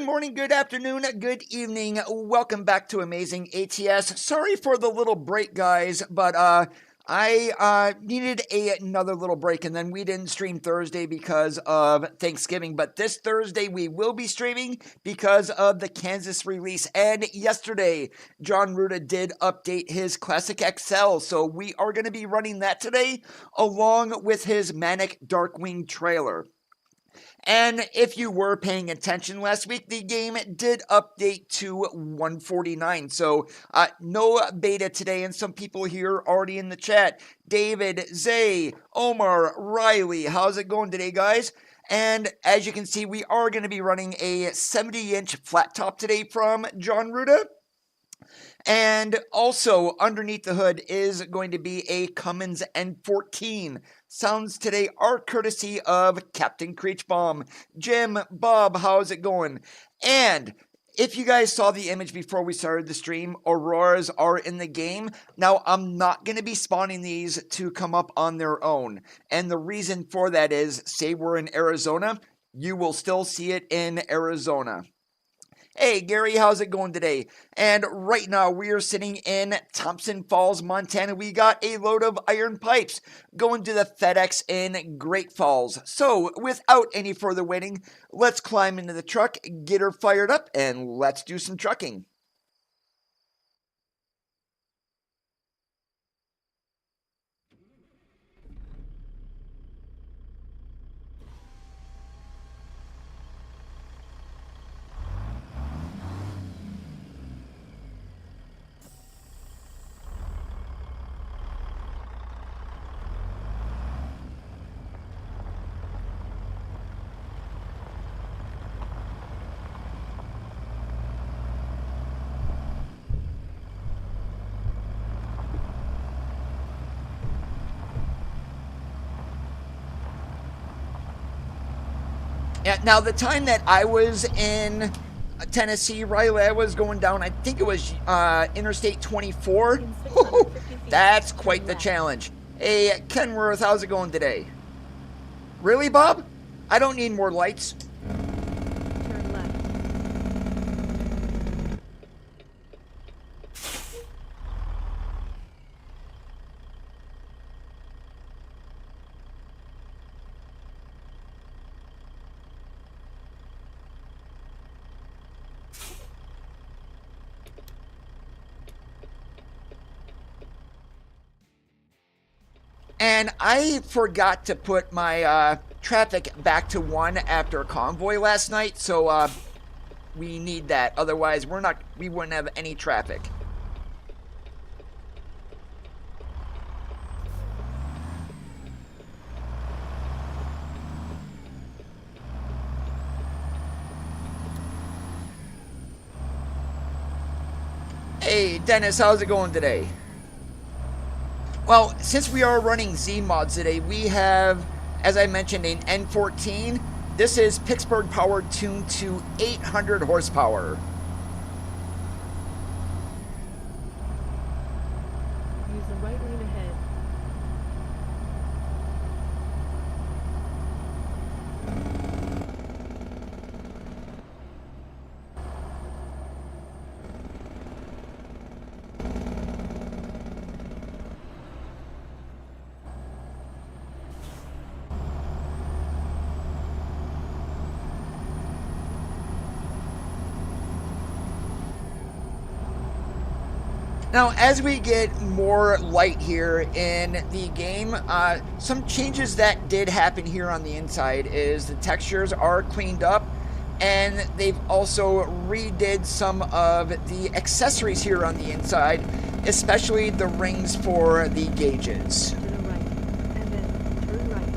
morning, good afternoon, good evening. Welcome back to Amazing ATS. Sorry for the little break, guys, but I needed another little break, and then we didn't stream Thursday because of Thanksgiving. But this Thursday we will be streaming because of the Kansas release. And yesterday, John Ruda did update his Classic XL, so we are going to be running that today, along with his Manic Darkwing trailer. And if you were paying attention last week, the game did update to 149. So no beta today. And some people here already in the chat. David, Zay, Omar, Riley. How's it going today, guys? And as you can see, we are going to be running a 70-inch flat top today from John Ruda. And also, underneath the hood is going to be a Cummins N14. Sounds today are courtesy of Captain Creechbomb. Jim, Bob, how's it going? And if you guys saw the image before we started the stream, Auroras are in the game. Now, I'm not going to be spawning these to come up on their own. And the reason for that is, say we're in Arizona, you will still see it in Arizona. Hey, Gary, how's it going today? And right now, we are sitting in Thompson Falls, Montana. We got a load of iron pipes going to the FedEx in Great Falls. So, without any further waiting, let's climb into the truck, get her fired up, and let's do some trucking. Yeah, now, the time that I was in Tennessee, Riley, I was going down, I think it was Interstate 24. That's quite the challenge. Hey, Kenworth, how's it going today? Really, Bob? I don't need more lights. Turn left. And I forgot to put my traffic back to 1 after convoy last night, so we need that. Otherwise, we wouldn't have any traffic. Hey, Dennis, how's it going today? Well, since we are running Z mods today, we have, as I mentioned, an N14. This is Pittsburgh powered, tuned to 800 horsepower. Use the right lane ahead. Now, as we get more light here in the game, some changes that did happen here on the inside is the textures are cleaned up, and they've also redid some of the accessories here on the inside, especially the rings for the gauges. To the right. And then turn right.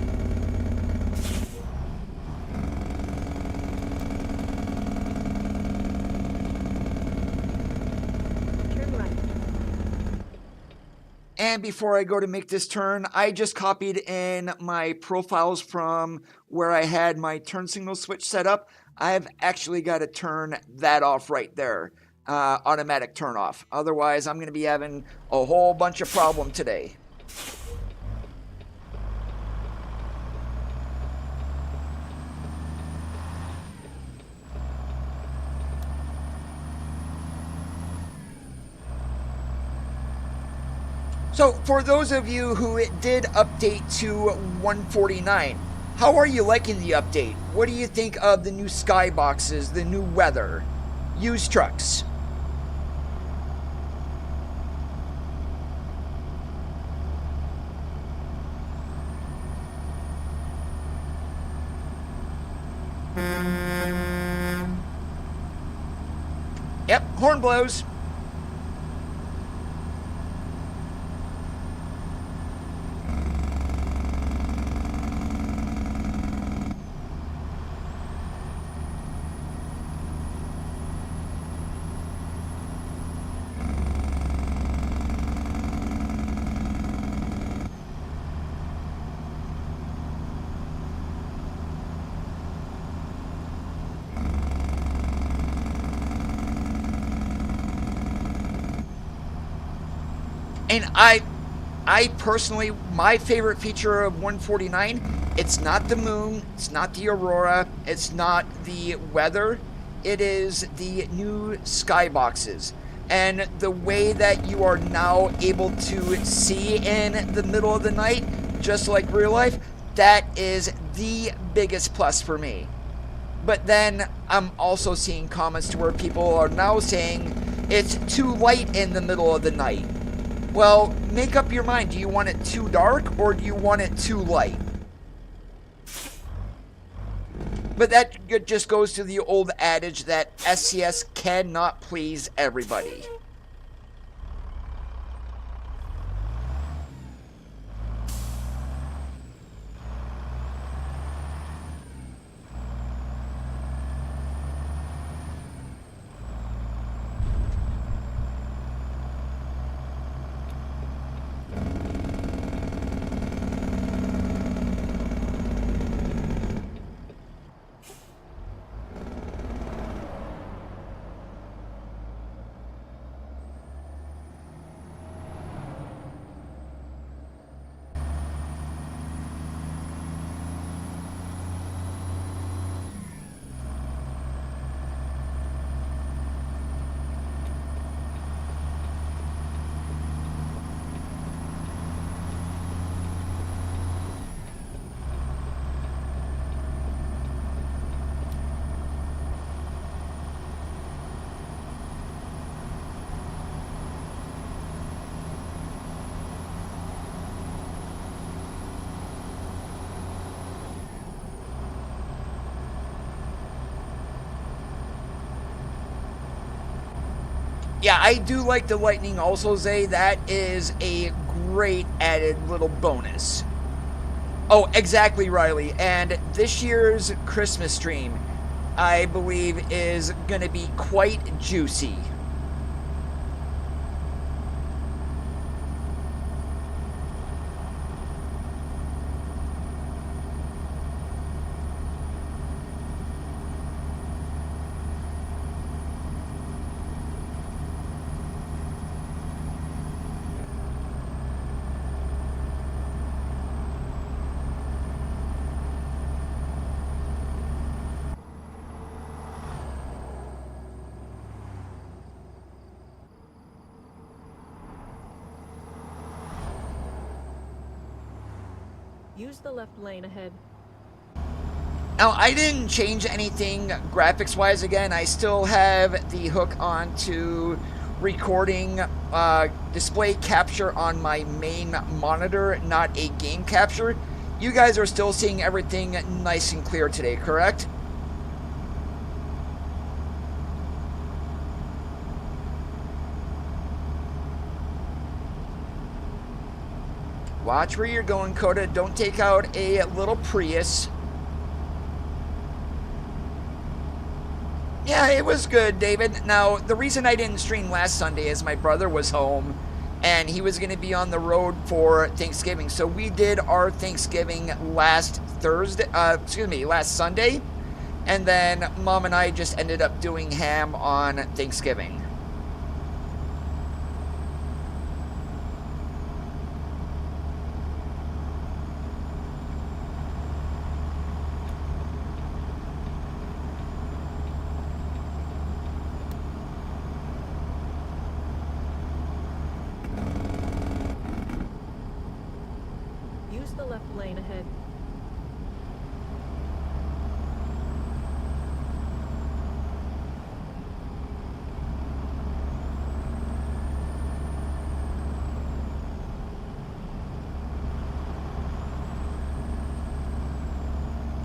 Turn right. And before I go to make this turn, I just copied in my profiles from where I had my turn signal switch set up. I've actually got to turn that off right there. Automatic turn off. Otherwise, I'm going to be having a whole bunch of problem today. So, for those of you who did update to 149, how are you liking the update? What do you think of the new skyboxes, the new weather, used trucks? Yep, horn blows. And I personally, my favorite feature of 149, it's not the moon, it's not the aurora, it's not the weather, it is the new skyboxes. And the way that you are now able to see in the middle of the night, just like real life, that is the biggest plus for me. But then I'm also seeing comments to where people are now saying it's too light in the middle of the night. Well, make up your mind. Do you want it too dark or do you want it too light? But that just goes to the old adage that SCS cannot please everybody. Yeah, I do like the lightning also, Zay. That is a great added little bonus. Oh, exactly, Riley. And this year's Christmas stream, I believe, is going to be quite juicy. Use the left lane ahead. Now, I didn't change anything graphics-wise. Again, I still have the hook on to recording display capture on my main monitor, not a game capture. You guys are still seeing everything nice and clear today, correct? Watch where you're going, Coda. Don't take out a little Prius. Yeah, it was good, David. Now, the reason I didn't stream last Sunday is my brother was home and he was going to be on the road for Thanksgiving. So we did our Thanksgiving last Sunday. And then Mom and I just ended up doing ham on Thanksgiving. Use the left lane ahead.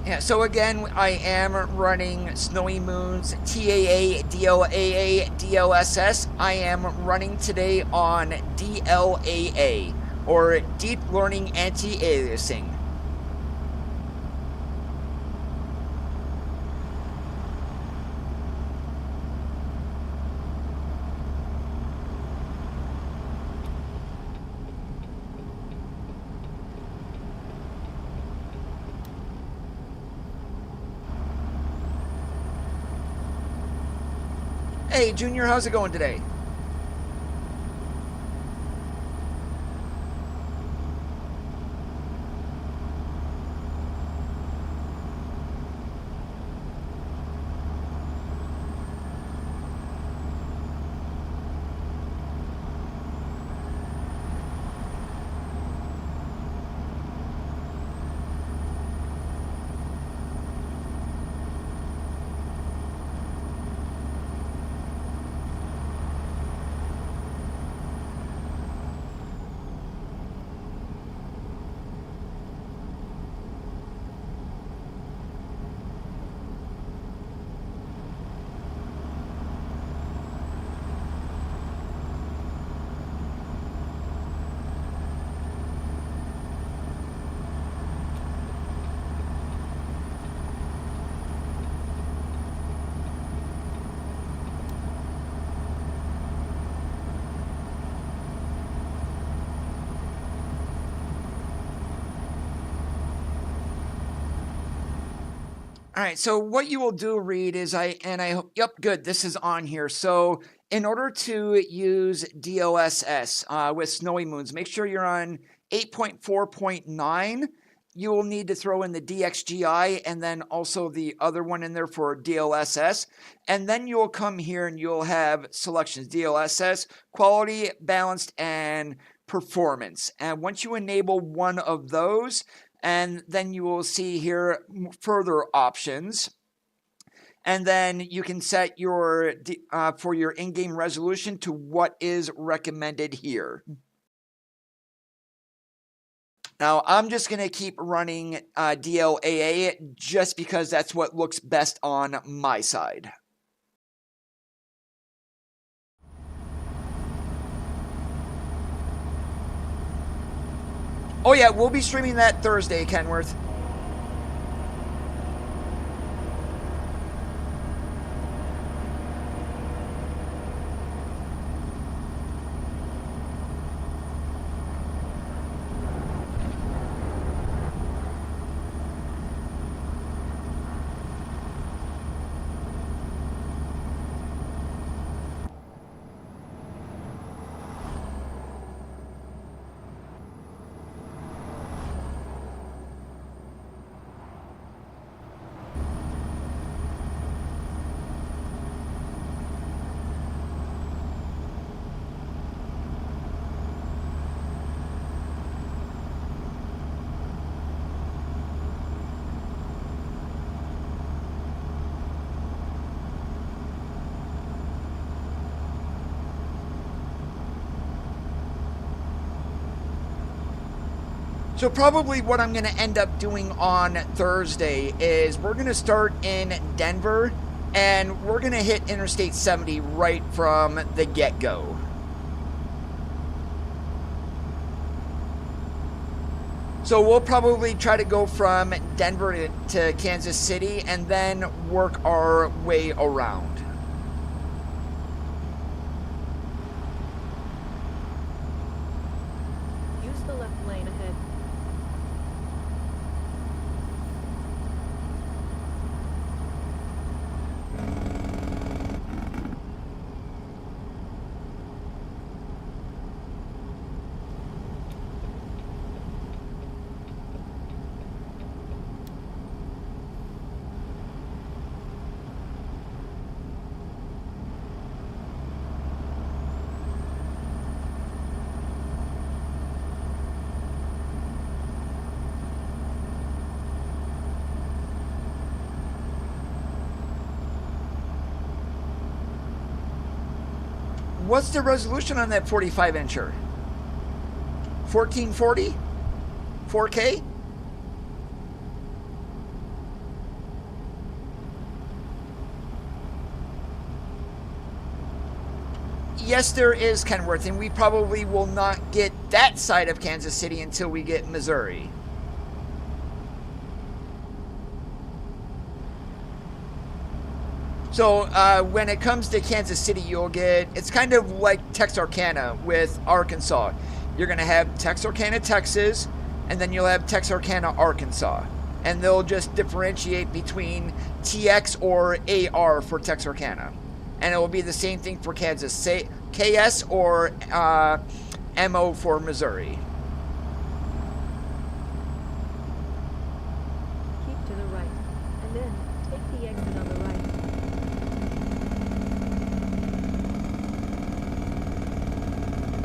Yeah, so again, I am running Snowy Moon's TAA, DLAA, DLSS. I am running today on DLAA, or Deep Learning Anti-Aliasing. Hey, Junior, how's it going today? All right, so what you will do, Reed, is yep, good, this is on here. So in order to use DLSS with Snowy Moons, make sure you're on 8.4.9. You will need to throw in the DXGI and then also the other one in there for DLSS. And then you'll come here and you'll have selections, DLSS, quality, balanced, and performance. And once you enable one of those, and then you will see here further options. And then you can set your for your in-game resolution to what is recommended here. Now, I'm just going to keep running DLAA just because that's what looks best on my side. Oh yeah, we'll be streaming that Thursday, Kenworth. So probably what I'm going to end up doing on Thursday is we're going to start in Denver and we're going to hit Interstate 70 right from the get-go. So we'll probably try to go from Denver to Kansas City and then work our way around. Use the left lane ahead. what's the resolution on that 45 incher? 1440? 4K? Yes, there is Kenworth, and we probably will not get that side of Kansas City until we get Missouri. So when it comes to Kansas City, you'll get, it's kind of like Texarkana with Arkansas. You're going to have Texarkana, Texas, and then you'll have Texarkana, Arkansas. And they'll just differentiate between TX or AR for Texarkana. And it will be the same thing for Kansas, say KS or MO for Missouri. Keep to the right, and then take the exit on the right.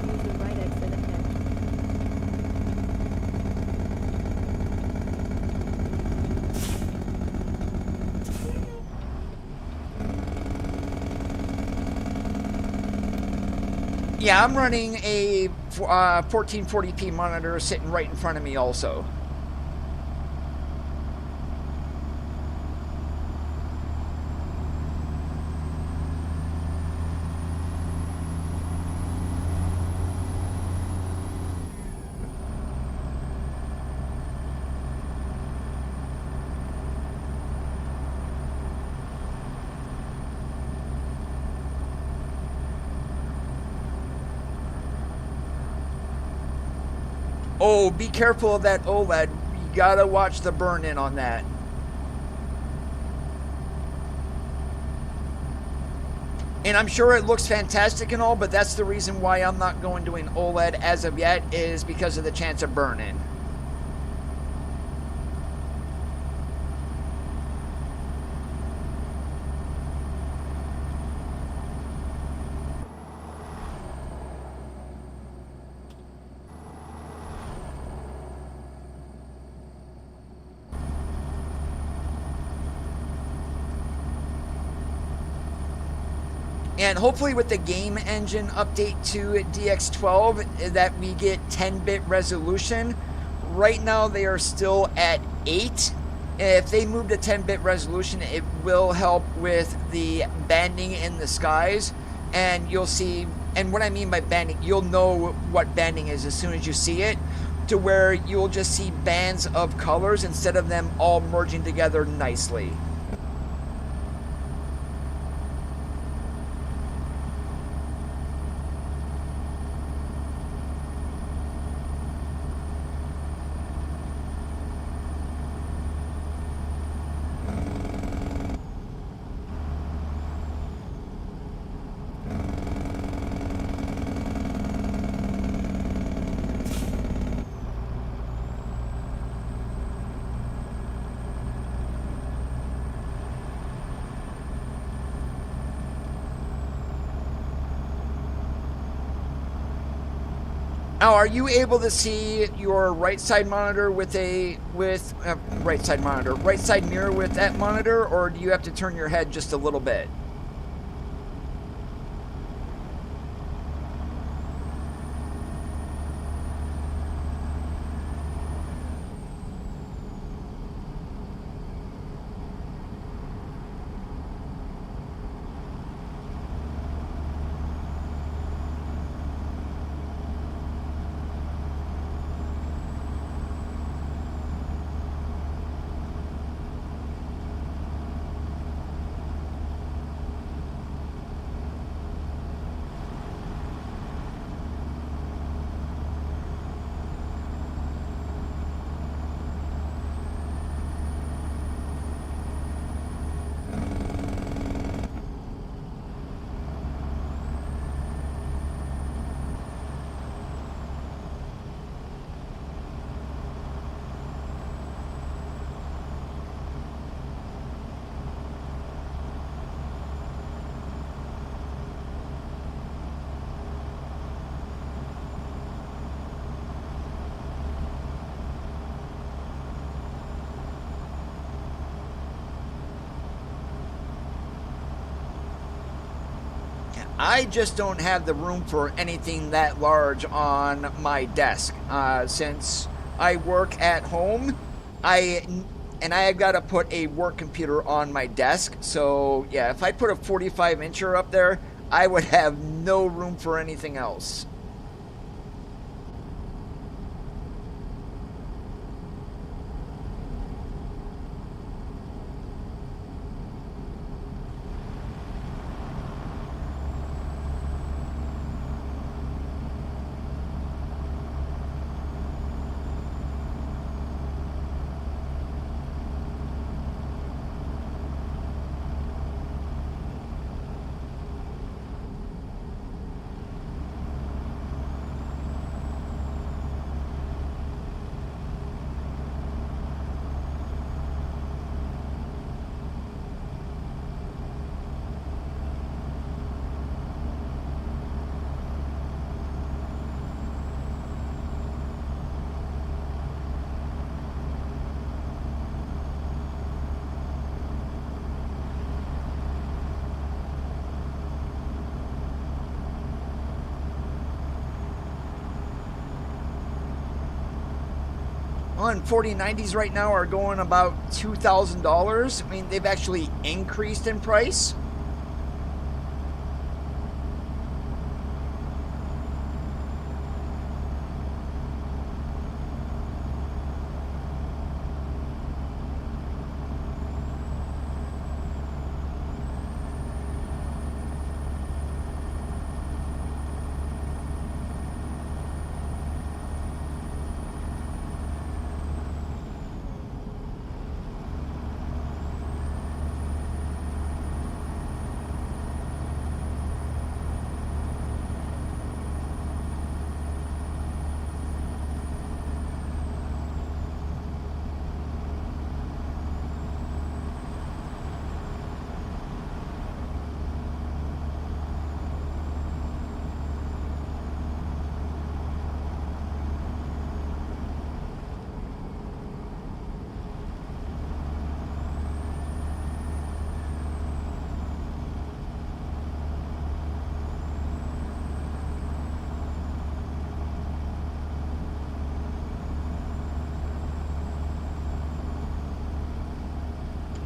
Use the right exit ahead. Yeah, I'm running a 1440p monitor sitting right in front of me also. Oh, be careful of that OLED. You gotta watch the burn-in on that. And I'm sure it looks fantastic and all, but that's the reason why I'm not going to an OLED as of yet, is because of the chance of burn-in. And hopefully with the game engine update to DX12 that we get 10-bit resolution. Right now they are still at 8. If they move to 10-bit resolution, it will help with the banding in the skies. And you'll see, and what I mean by banding, you'll know what banding is as soon as you see it, to where you'll just see bands of colors instead of them all merging together nicely. Now, are you able to see your right side monitor with right side mirror with that monitor, or do you have to turn your head just a little bit? I just don't have the room for anything that large on my desk. Since I work at home, I've got to put a work computer on my desk. So yeah, if I put a 45 incher up there, I would have no room for anything else. On 4090s right now are going about $2,000. I mean, they've actually increased in price.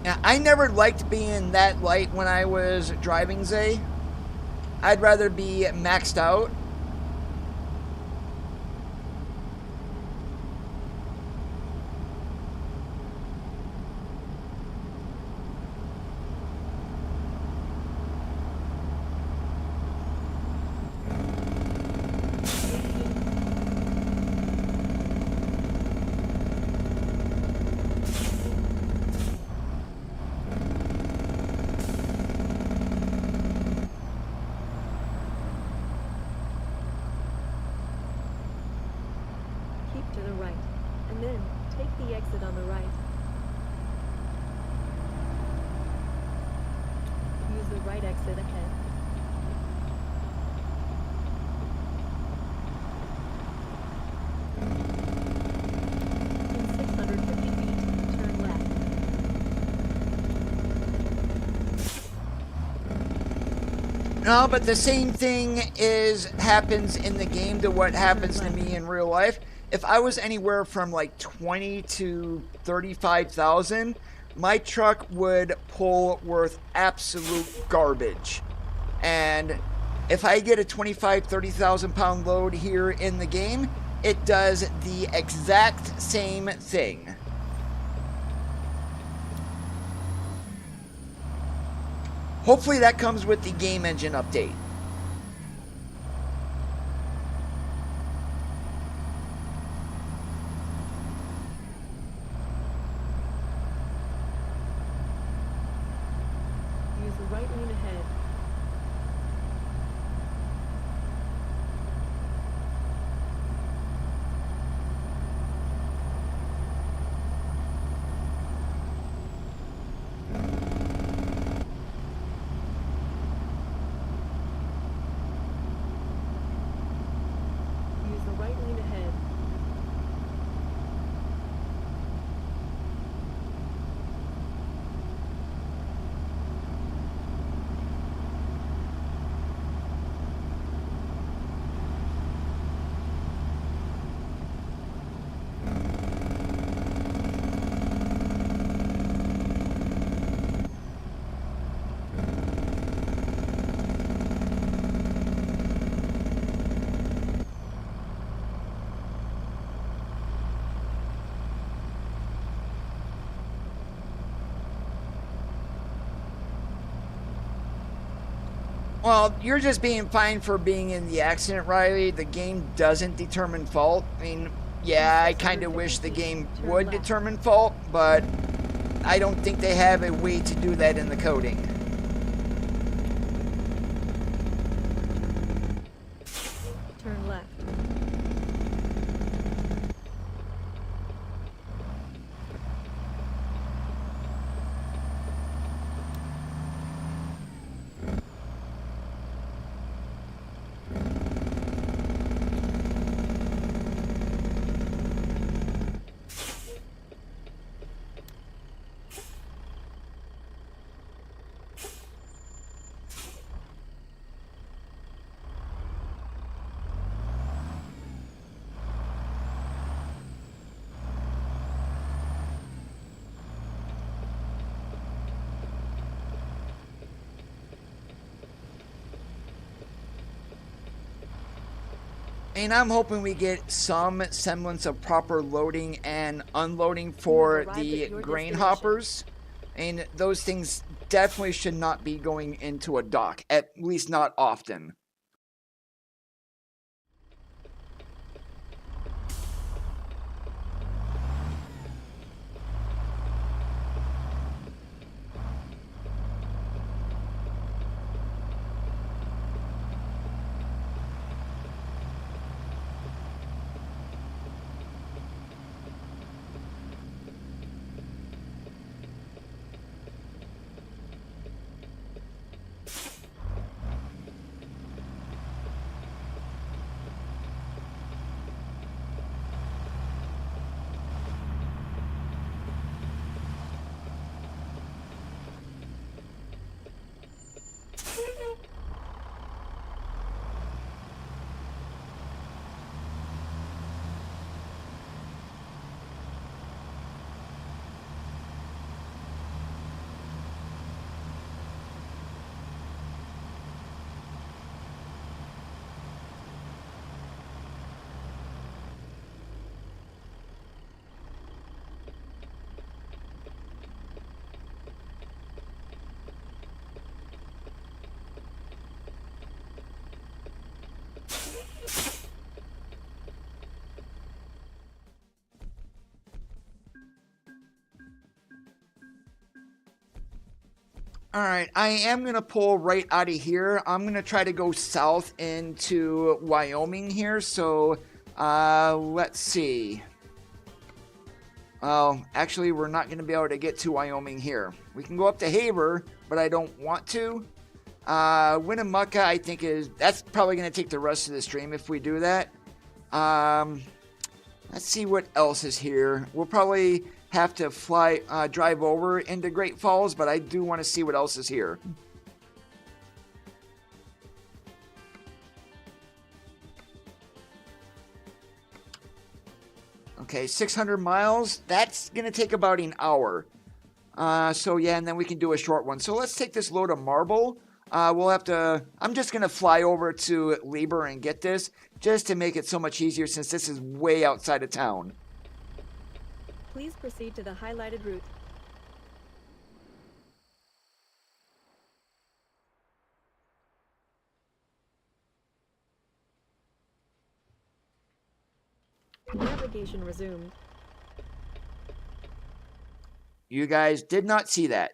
Now, I never liked being that light when I was driving Zay. I'd rather be maxed out. Keep to the right, and then take the exit on the right. Use the right exit ahead. In 650 feet, turn left. No, but the same thing happens in the game to what happens to me in real life. If I was anywhere from like 20 to 35,000, my truck would pull worth absolute garbage. And if I get a 25, 30,000 pound load here in the game, it does the exact same thing. Hopefully that comes with the game engine update. Use the right lane ahead. Use the right lane ahead. Well, you're just being fined for being in the accident, Riley. The game doesn't determine fault. I mean, yeah, I kind of wish the game would determine fault, but I don't think they have a way to do that in the coding. Turn left. And I'm hoping we get some semblance of proper loading and unloading for the grain hoppers. And those things definitely should not be going into a dock, at least not often. Alright, I am going to pull right out of here. I'm going to try to go south into Wyoming here. So, let's see. Well, actually, we're not going to be able to get to Wyoming here. We can go up to Haver, but I don't want to. Winnemucca, I think that's probably going to take the rest of the stream if we do that. Let's see what else is here. We'll probably have to drive over into Great Falls, but I do want to see what else is here. Okay, 600 miles. That's going to take about an hour. So yeah, and then we can do a short one. So let's take this load of marble. We'll have to, I'm just going to fly over to Lieber and get this, just to make it so much easier since this is way outside of town. Please proceed to the highlighted route. Navigation resumed. You guys did not see that.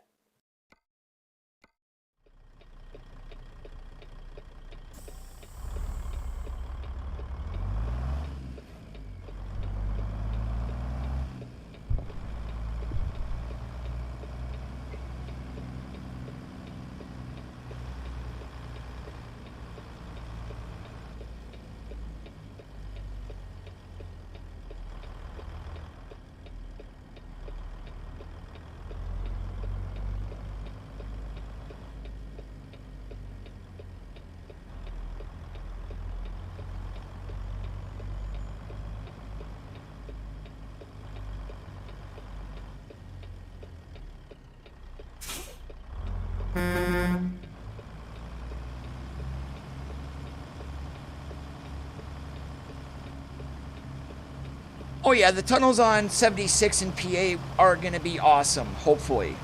Oh yeah, the tunnels on 76 and PA are going to be awesome, hopefully.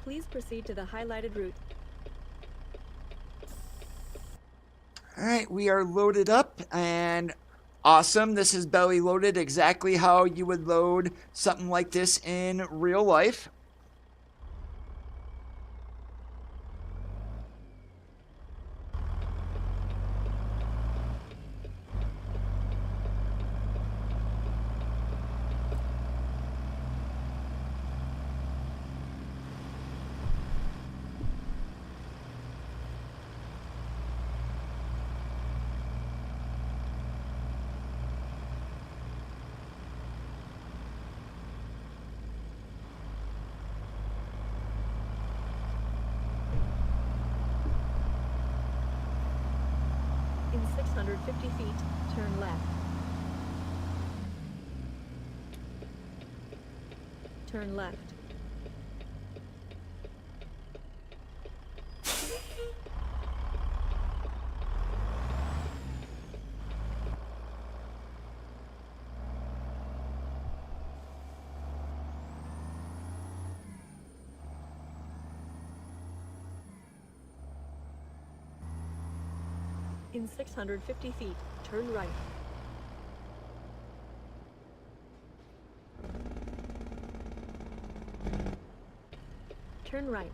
Please proceed to the highlighted route. All right, we are loaded up and awesome. This is belly loaded exactly how you would load something like this in real life. In 650 feet, turn left. Turn left. In 650 feet, turn right. Turn right.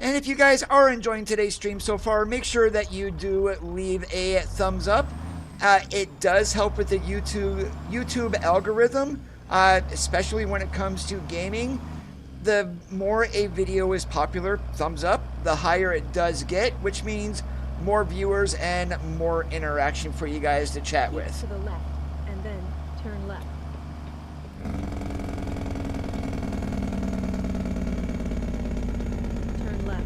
And if you guys are enjoying today's stream so far, make sure that you do leave a thumbs up. It does help with the YouTube algorithm, especially when it comes to gaming. The more a video is popular, thumbs up, the higher it does get, which means more viewers and more interaction for you guys to chat Keep with. to the left, and then turn left. Turn left.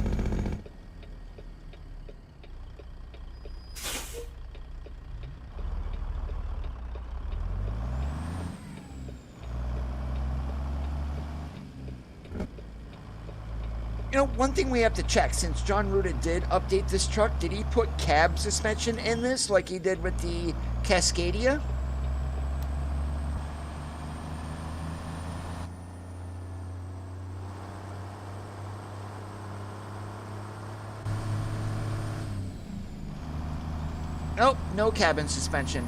You know, one thing we have to check, since John Ruda did update this truck, did he put cab suspension in this like he did with the Cascadia? Nope, no cabin suspension.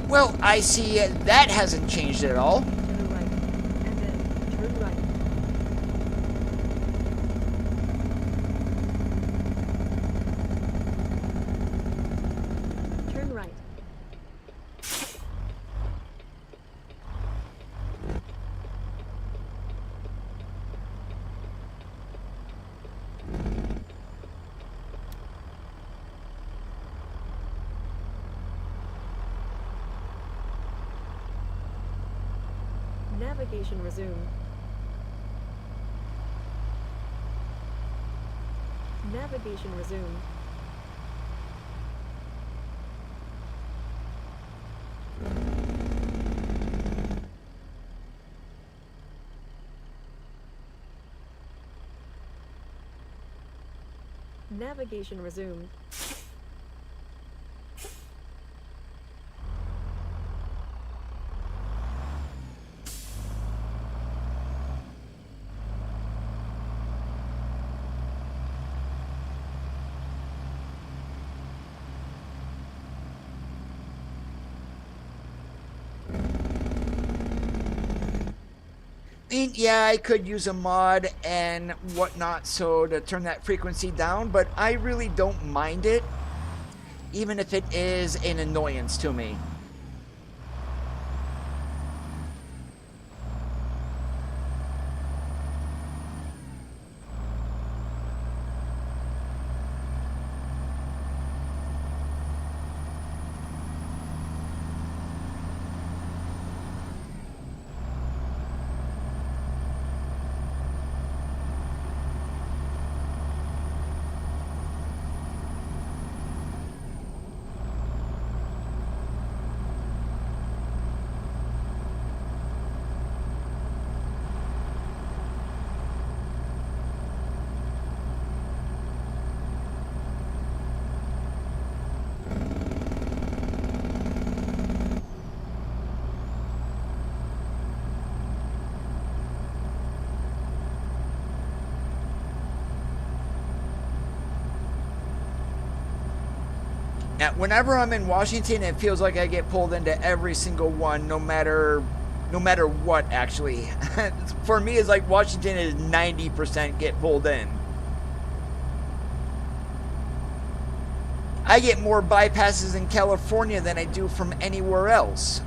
Well, I see that hasn't changed at all. To the right, and then turn right. Turn right. Navigation resumed. Navigation resumed. Navigation resumed. Yeah, I could use a mod and whatnot so to turn that frequency down, but I really don't mind it, even if it is an annoyance to me. Now, whenever I'm in Washington, it feels like I get pulled into every single one, no matter what, actually. For me, it's like Washington is 90% get pulled in. I get more bypasses in California than I do from anywhere else.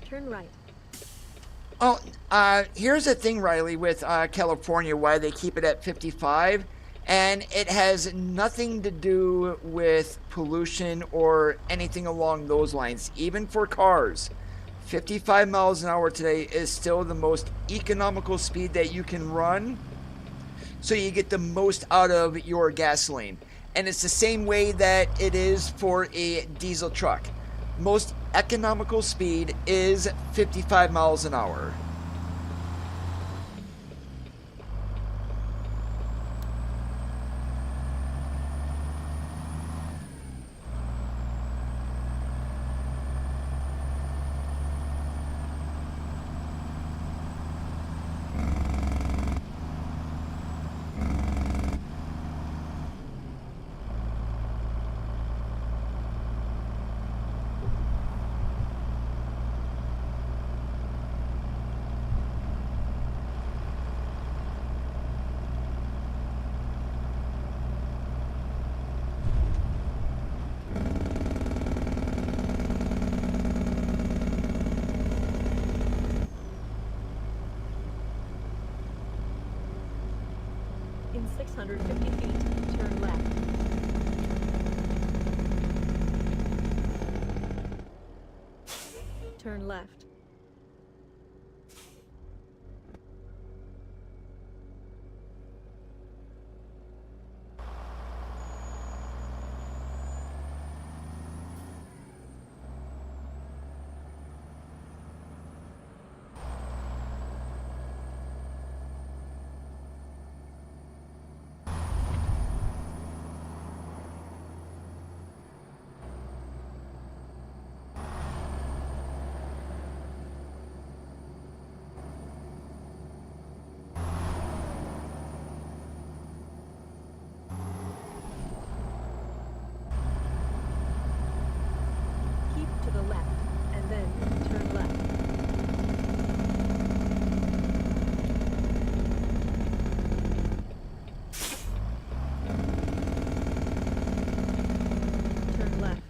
Turn right. Oh, here's the thing, Riley, with California, why they keep it at 55, and it has nothing to do with pollution or anything along those lines. Even for cars, 55 miles an hour today is still the most economical speed that you can run. so you get the most out of your gasoline. And it's the same way that it is for a diesel truck. Most economical speed is 55 miles an hour. In 650 feet, turn left. Turn left. Keep to the left, and then turn left. Turn left.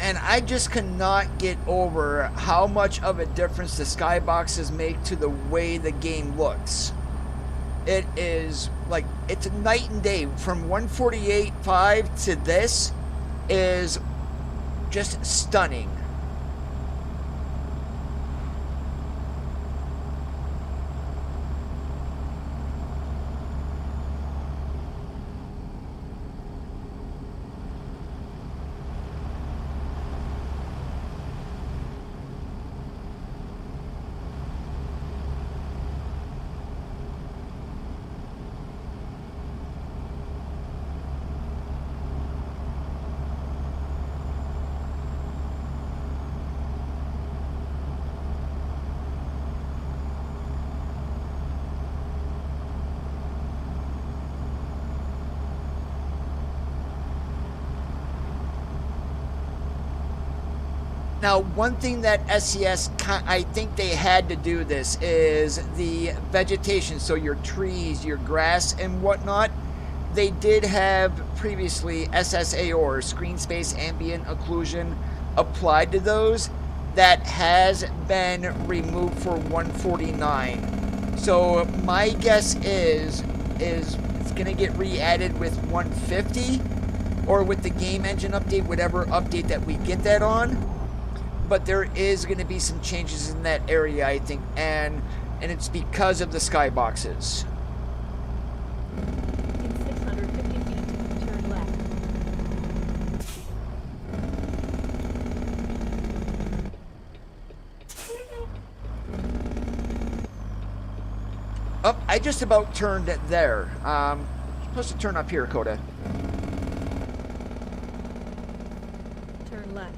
And I just cannot get over how much of a difference the skyboxes make to the way the game looks. It is like, it's night and day. From 148.5 to this is just stunning. Now, one thing that SES, I think they had to do this, is the vegetation. So your trees, your grass and whatnot, they did have previously SSA or screen space ambient occlusion applied to those. That has been removed for 149. So my guess is it's gonna get re-added with 150 or with the game engine update, whatever update that we get that on. But there is going to be some changes in that area, I think, and it's because of the skyboxes. In 650 feet, turn left. Oh, I just about turned it there. Supposed to turn up here, Coda. Turn left.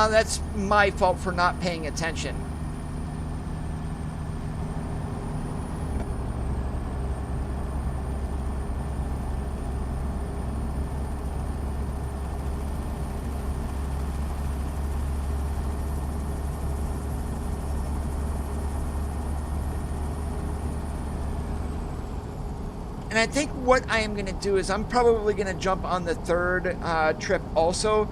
That's my fault for not paying attention. And I think what I am going to do is I'm probably going to jump on the third trip also.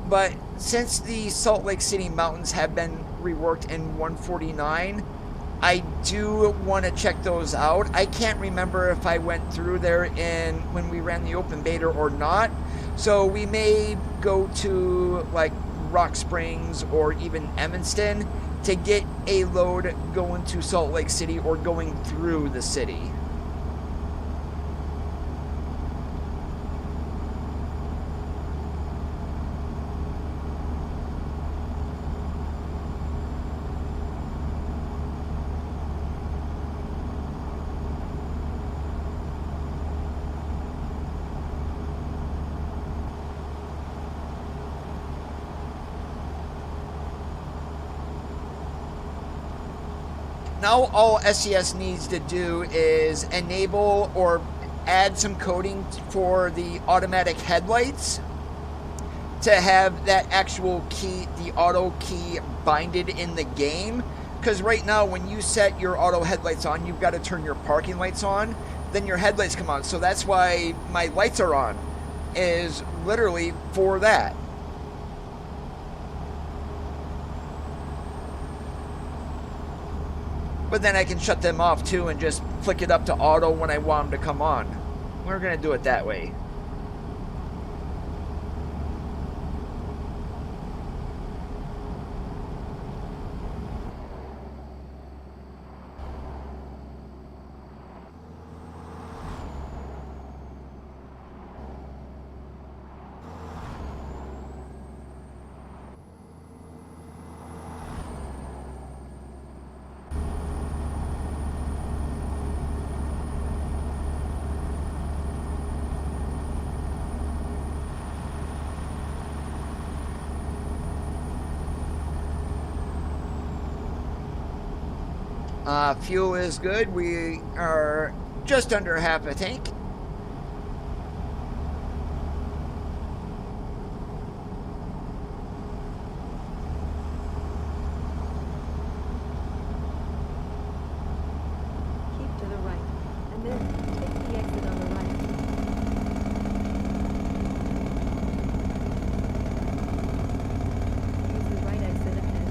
But since the Salt Lake City mountains have been reworked in 149, I do want to check those out. I can't remember if I went through there when we ran the open beta or not. So we may go to like Rock Springs or even Evanston to get a load going to Salt Lake City or going through the city. Now all SES needs to do is enable or add some coding for the automatic headlights to have that actual key, the auto key, binded in the game. Because right now when you set your auto headlights on, you've got to turn your parking lights on, then your headlights come on. So that's why my lights are on, is literally for that. But then I can shut them off too and just flick it up to auto when I want them to come on. We're going to do it that way. Fuel is good. We are just under half a tank. Keep to the right, and then take the exit on the right. Use the right exit ahead.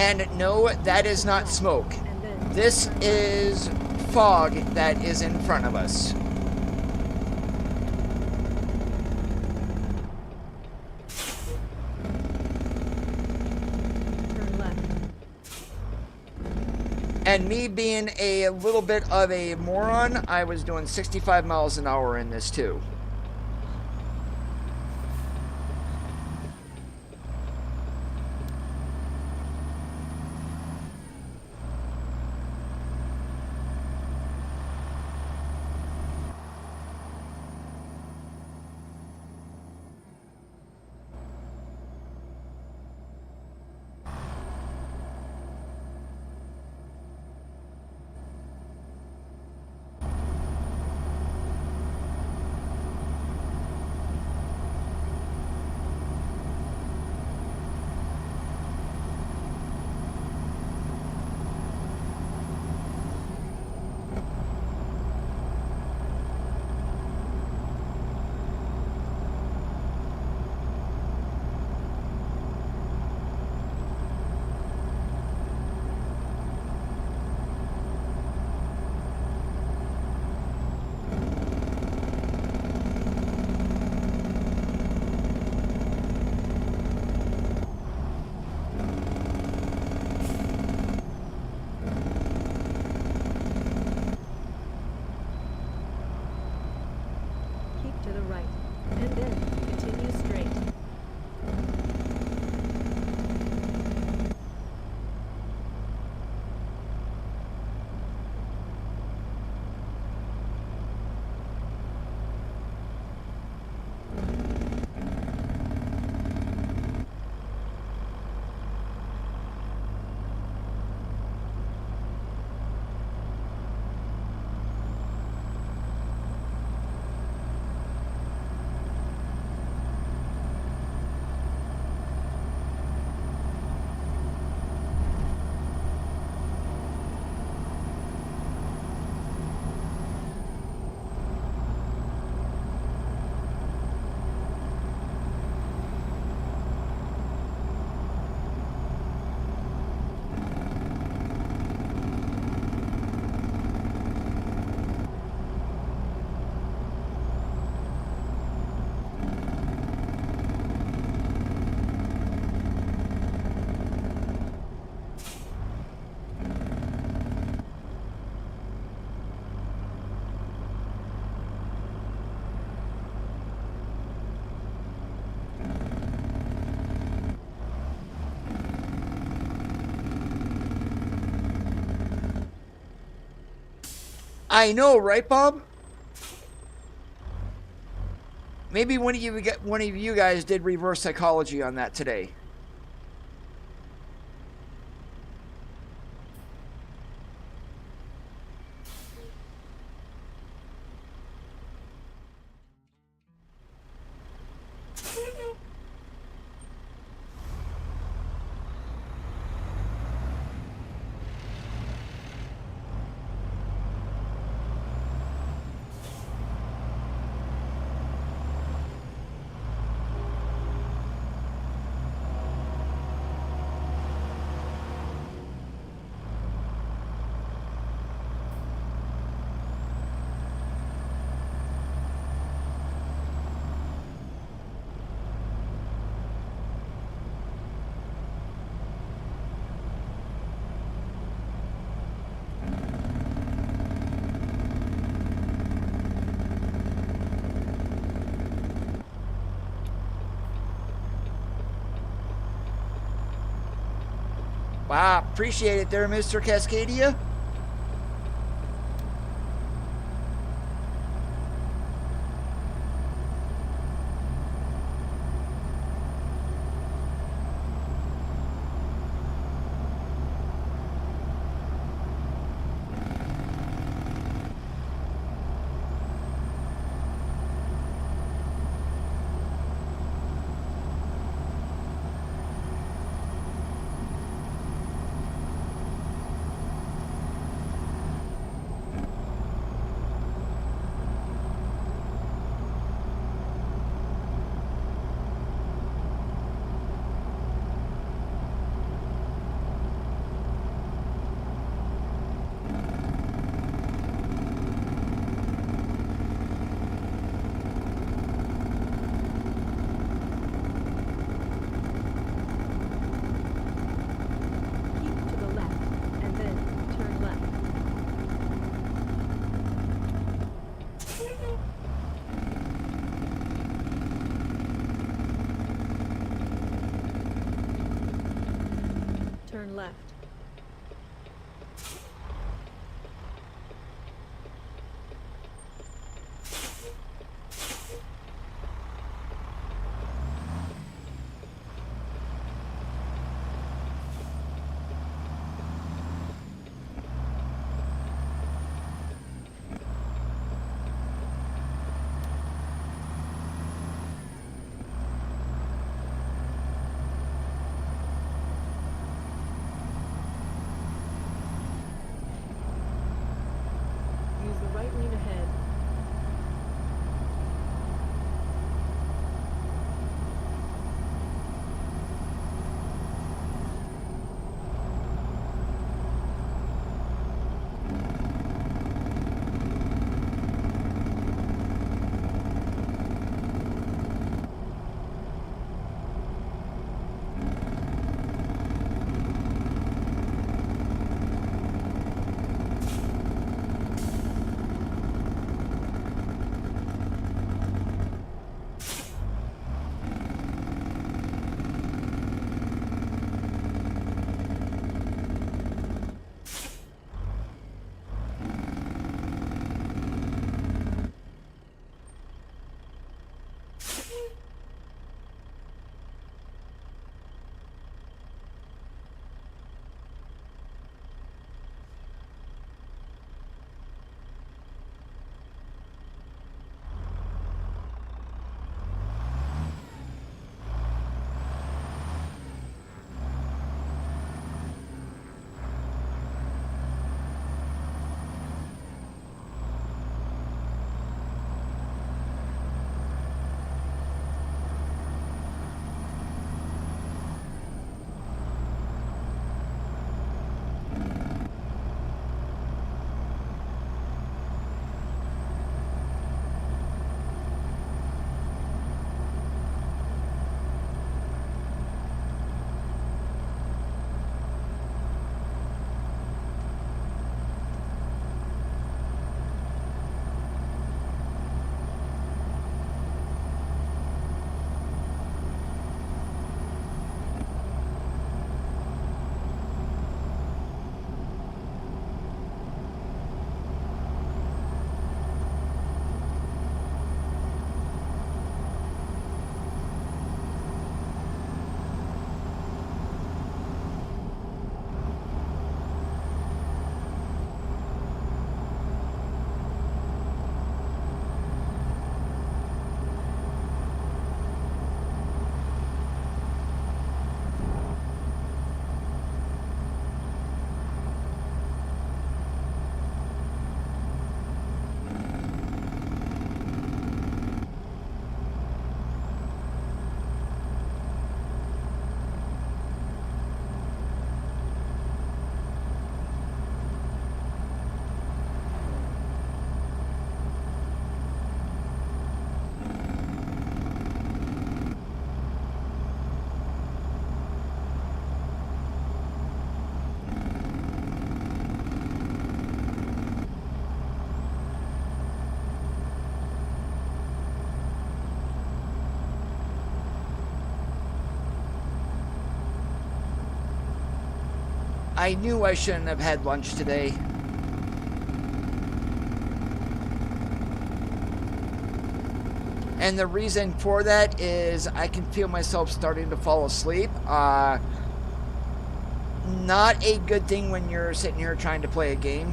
And no, that is not smoke. And then This turn left. is fog that is in front of us. Turn left. And me being a little bit of a moron, I was doing 65 miles an hour in this too. Keep to the right. And then continue straight. I know, right, Bob? Maybe one of you guys did reverse psychology on that today. Wow, appreciate it there, Mr. Cascadia. left. Use the right lane ahead. I knew I shouldn't have had lunch today. And the reason for that is I can feel myself starting to fall asleep. Not a good thing when you're sitting here trying to play a game.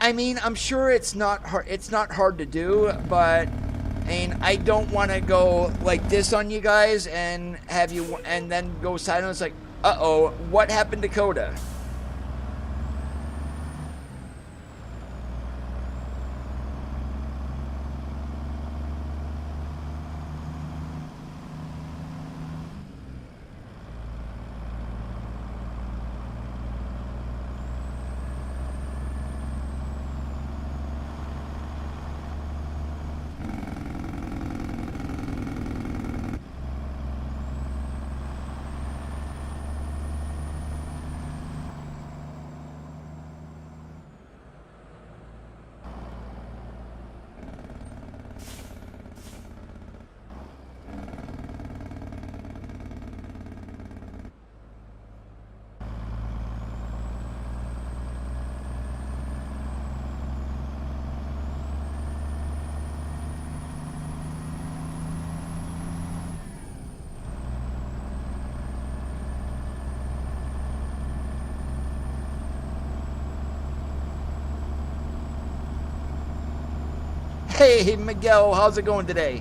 I mean, I'm sure it's not hard to do, but And I don't want to go like this on you guys and have you and then go silent. It's like, uh-oh, what happened to Coda? Hey, Miguel, how's it going today?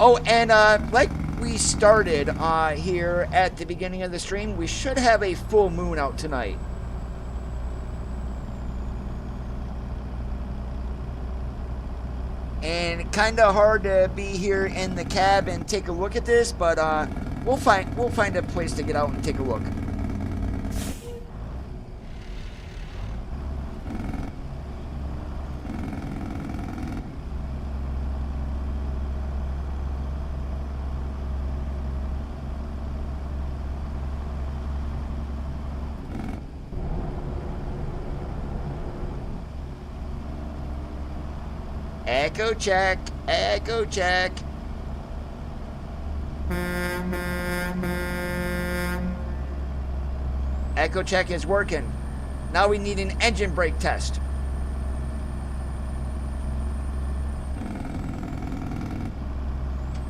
Oh, and like we started here at the beginning of the stream, we should have a full moon out tonight. And kind of hard to be here in the cab and take a look at this, but we'll find a place to get out and take a look. Echo check, echo check. Echo check is working. Now we need an engine brake test.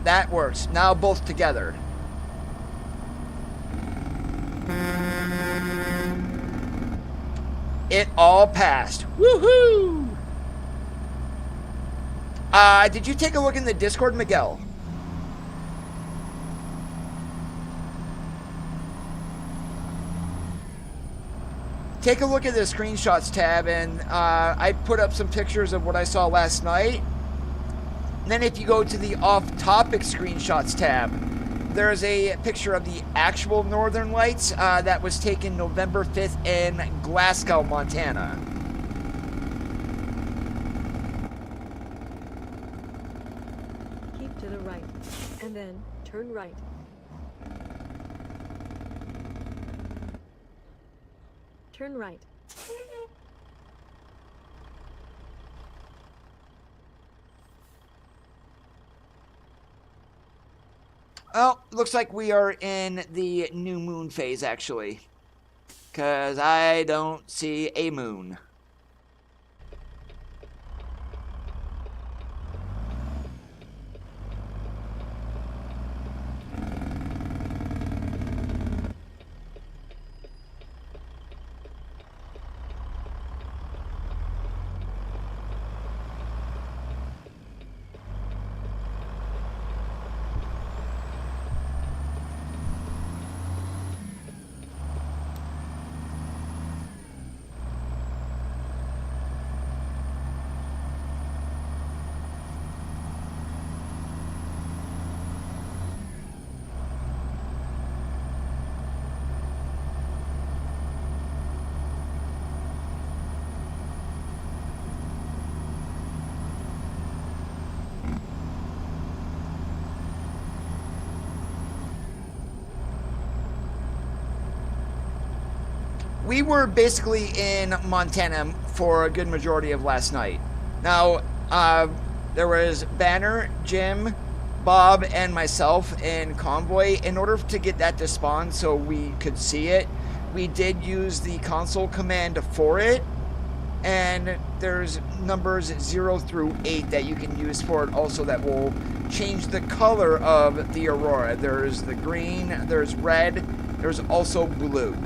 That works. Now both together. It all passed. Woohoo! Did you take a look in the Discord, Miguel? Take a look at the screenshots tab, and I put up some pictures of what I saw last night. And then if you go to the off-topic screenshots tab, there's a picture of the actual Northern Lights that was taken November 5th in Glasgow, Montana. Keep to the right, and then turn right. Turn right. Well, looks like we are in the new moon phase, actually. Because I don't see a moon. We were basically in Montana for a good majority of last night. Now, there was Banner, Jim, Bob, and myself in convoy. In order to get that to spawn so we could see it, we did use the console command for it. And there's numbers 0 through 8 that you can use for it also that will change the color of the aurora. There's the green, there's red, there's also blue.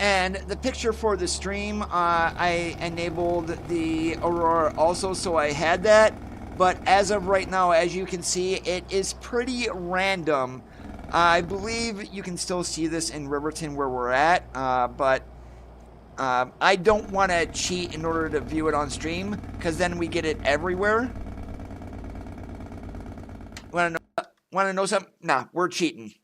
And the picture for the stream, I enabled the Aurora also, so I had that. But as of right now, as you can see, it is pretty random. I believe you can still see this in Riverton where we're at, but I don't want to cheat in order to view it on stream, because then we get it everywhere. Want to know something? Nah, we're cheating.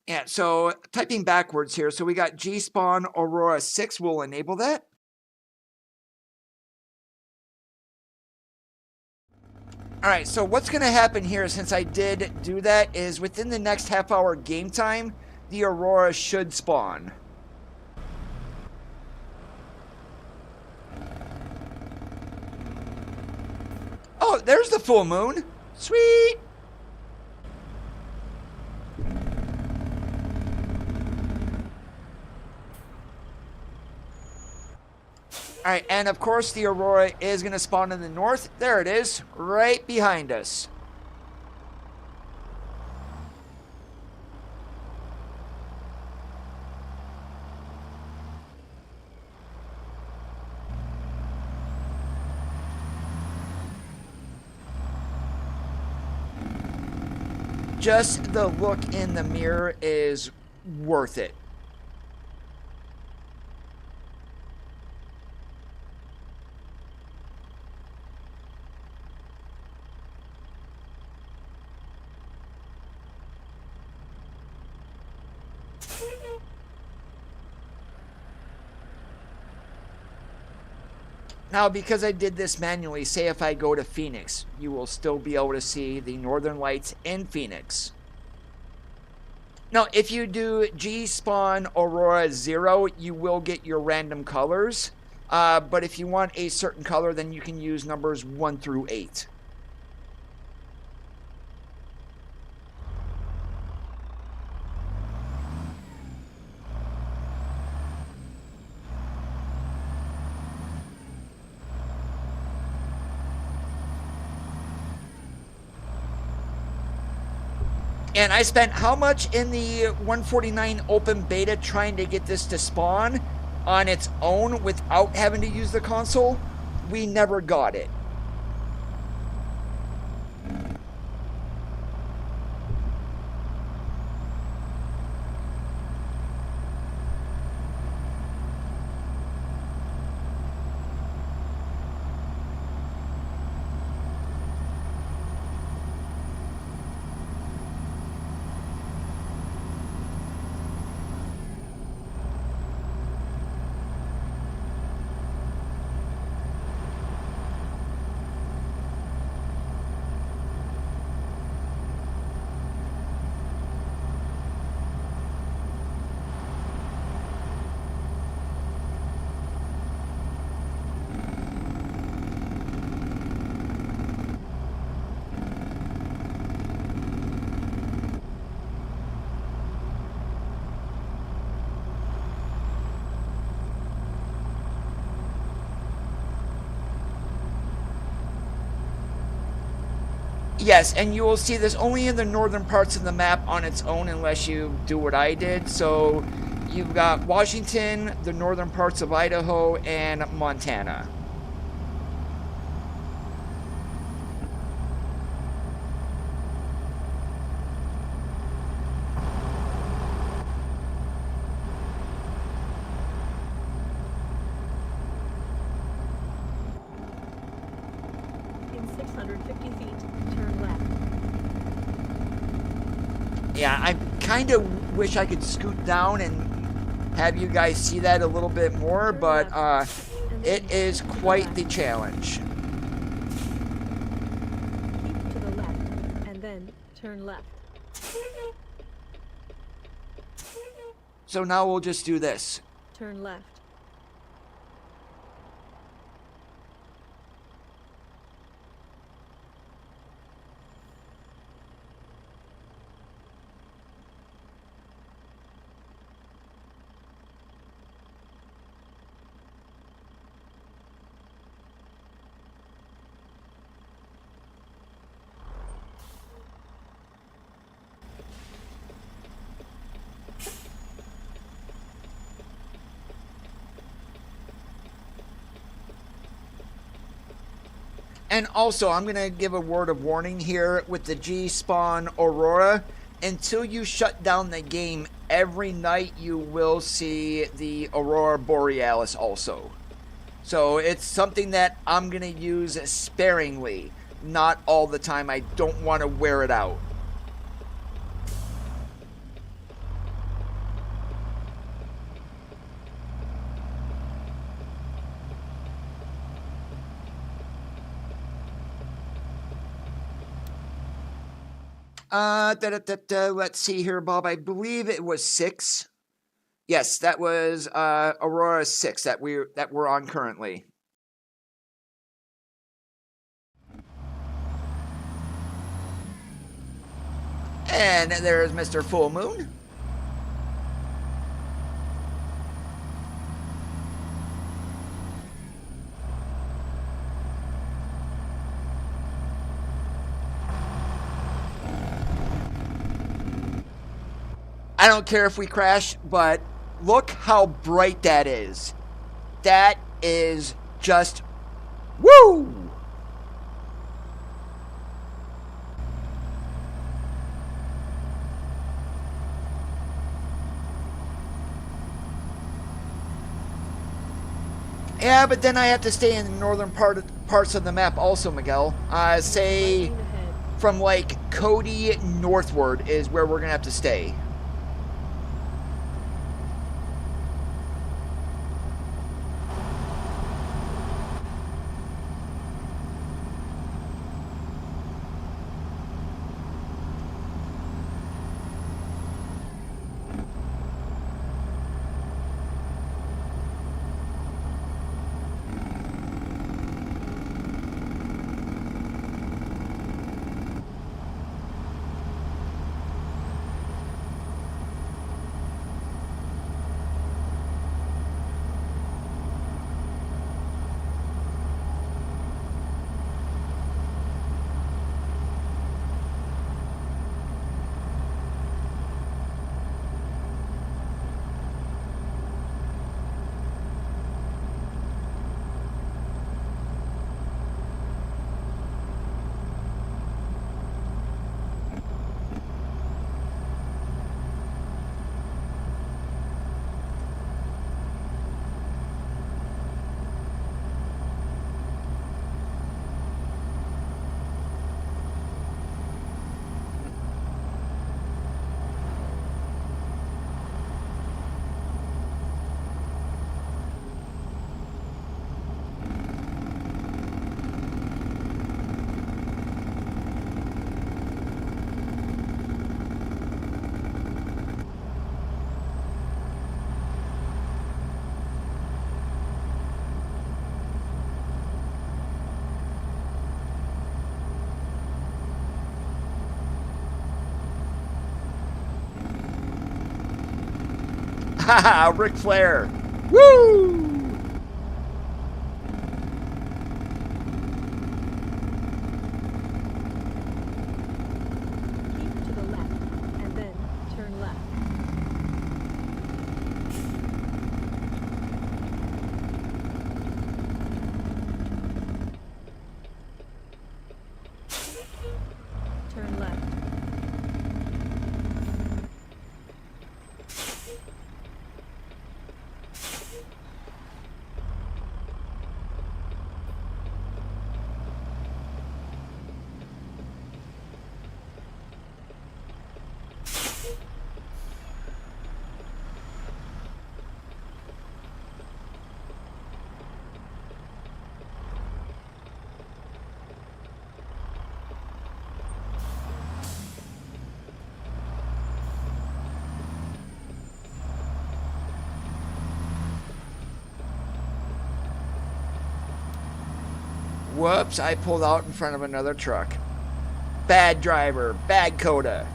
Yeah, so typing backwards here. So we got G-Spawn Aurora 6 will enable that. All right, so what's going to happen here, since I did do that, is within the next half-hour game time, the Aurora should spawn. Oh, there's the full moon. Sweet. All right, and of course the Aurora is going to spawn in the north. There it is, right behind us. Just the look in the mirror is worth it. Now, because I did this manually, say if I go to Phoenix, you will still be able to see the northern lights in Phoenix. Now, if you do G-Spawn Aurora 0, you will get your random colors. But if you want a certain color, then you can use numbers 1 through 8. And I spent how much in the 149 open beta trying to get this to spawn on its own without having to use the console? We never got it. Yes, and you will see this only in the northern parts of the map on its own unless you do what I did. So you've got Washington, the northern parts of Idaho, and Montana. In 650 feet, turn left. Yeah, I kind of wish I could scoot down and have you guys see that a little bit more, but it is quite the challenge. Keep to the left, and then turn left. So now we'll just do this. Turn left. And also, I'm going to give a word of warning here with the G-Spawn Aurora. Until you shut down the game, every night you will see the Aurora Borealis also. So it's something that I'm going to use sparingly, not all the time. I don't want to wear it out. Let's see here, Bob. I believe it was 6. Yes, that was Aurora 6 that we're on currently. And there's Mr. Full Moon. I don't care if we crash, but look how bright that is. That is just woo! Yeah, but then I have to stay in the northern parts of the map also, Miguel. Say from like Cody northward is where we're gonna have to stay. Haha, Ric Flair. Woo! Keep to the left, and then turn left. Turn left. Whoops, I pulled out in front of another truck. Bad driver, bad coda.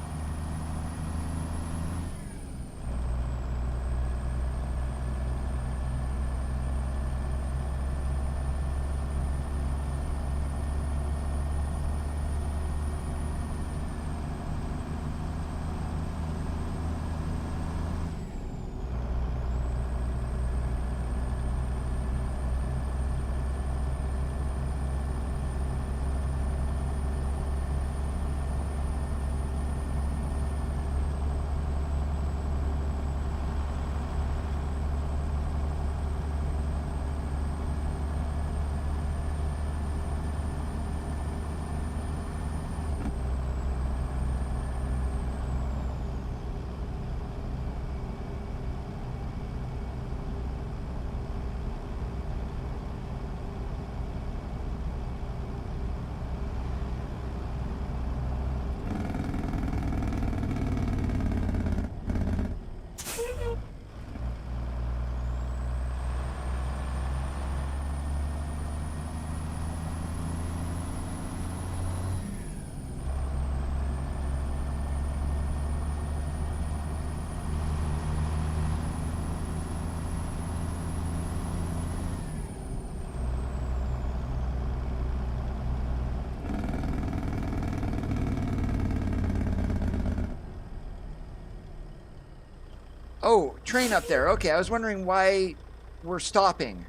Oh, train up there. Okay, I was wondering why we're stopping.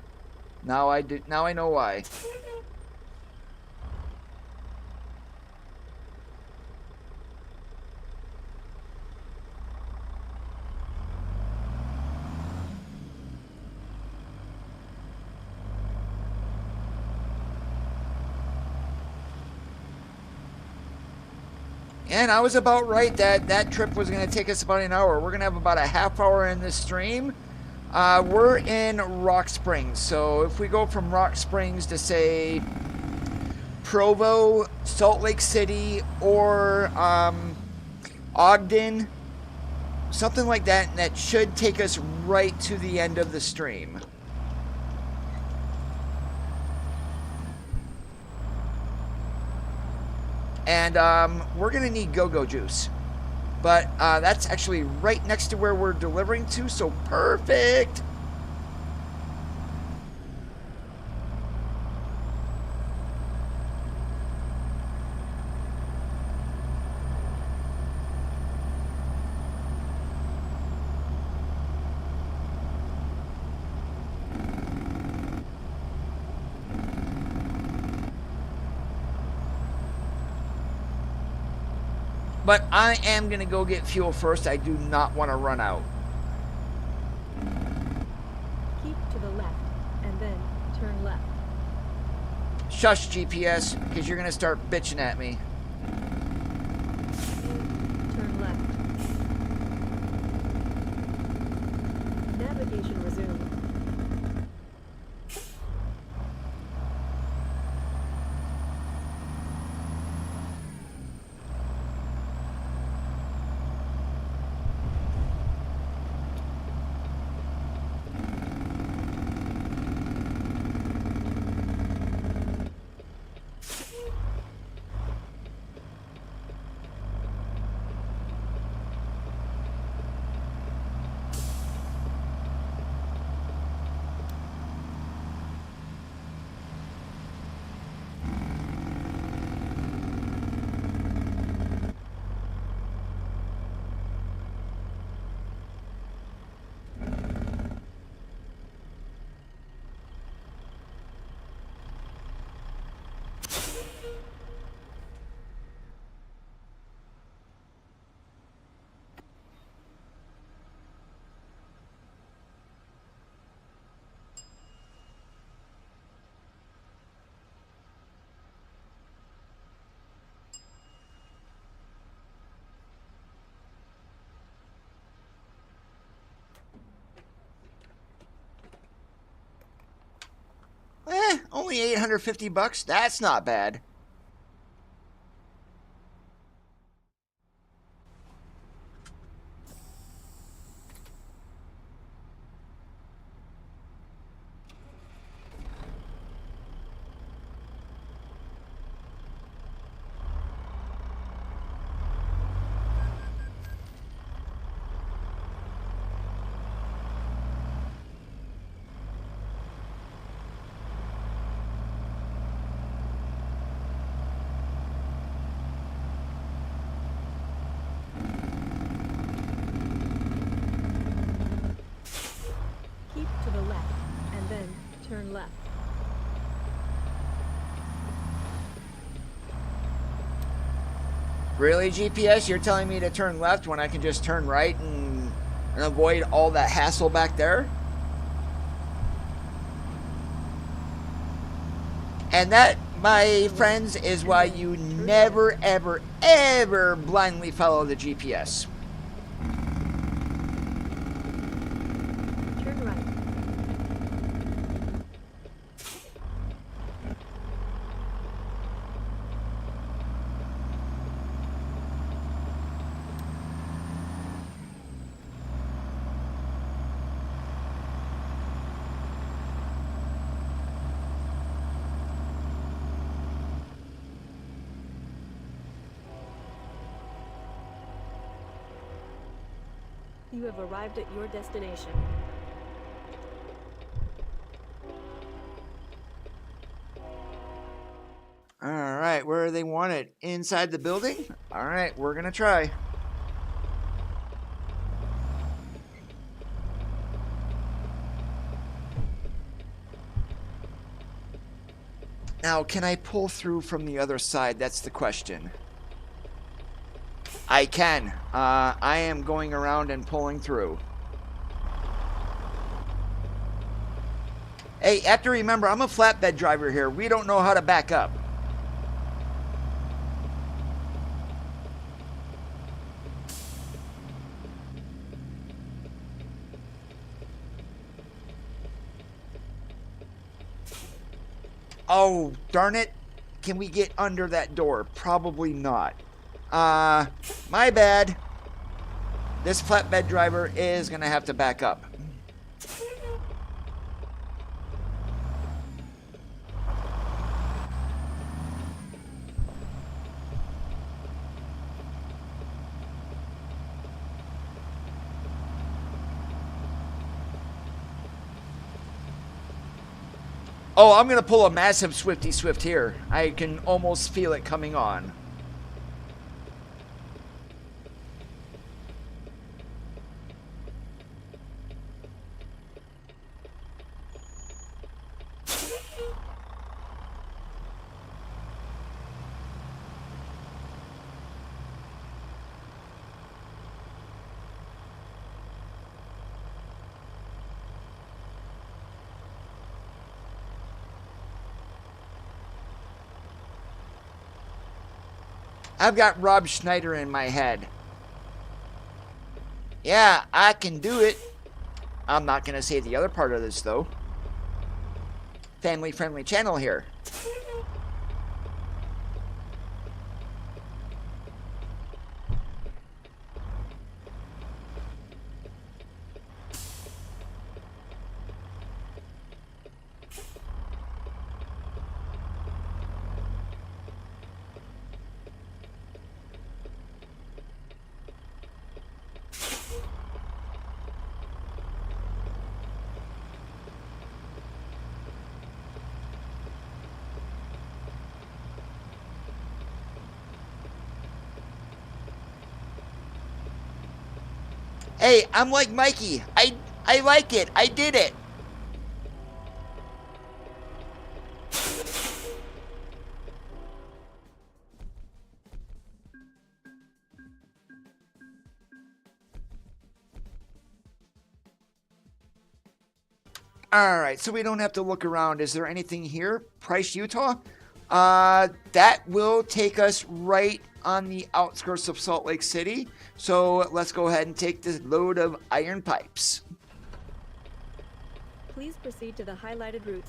Now I know why. And I was about right that that trip was going to take us about an hour. We're going to have about a half hour in this stream. We're in Rock Springs. So if we go from Rock Springs to, say, Provo, Salt Lake City, or Ogden, something like that, that should take us right to the end of the stream. And we're going to need go-go juice. But that's actually right next to where we're delivering to, so perfect. But I am going to go get fuel first. I do not want to run out. Keep to the left, and then turn left. Shush, GPS, because you're going to start bitching at me. Turn left. Navigation resumed. Only 850 bucks. That's not bad. Keep to the left, and then turn left. Really, GPS? You're telling me to turn left when I can just turn right and avoid all that hassle back there? And that, my friends, is why you never, ever, ever blindly follow the GPS. Turn right. You have arrived at your destination. All right, where do they want it? Inside the building? All right, we're going to try. Now, can I pull through from the other side? That's the question. I can. I am going around and pulling through. Hey, you have to remember, I'm a flatbed driver here. We don't know how to back up. Oh, darn it. Can we get under that door? Probably not. My bad. This flatbed driver is going to have to back up. Oh, I'm going to pull a massive Swifty Swift here. I can almost feel it coming on. I've got Rob Schneider in my head. Yeah, I can do it. I'm not going to say the other part of this, though. Family-friendly channel here. Hey, I'm like Mikey. I like it. I did it. All right, so we don't have to look around. Is there anything here? Price, Utah? That will take us right on the outskirts of Salt Lake City. So let's go ahead and take this load of iron pipes. Please proceed to the highlighted route.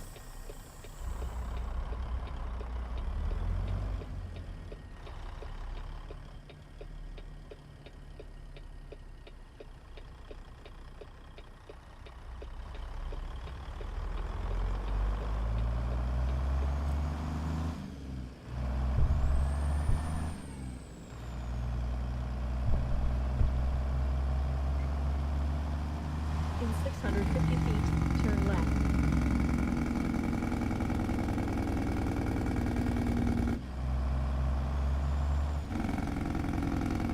In 650 feet, turn left.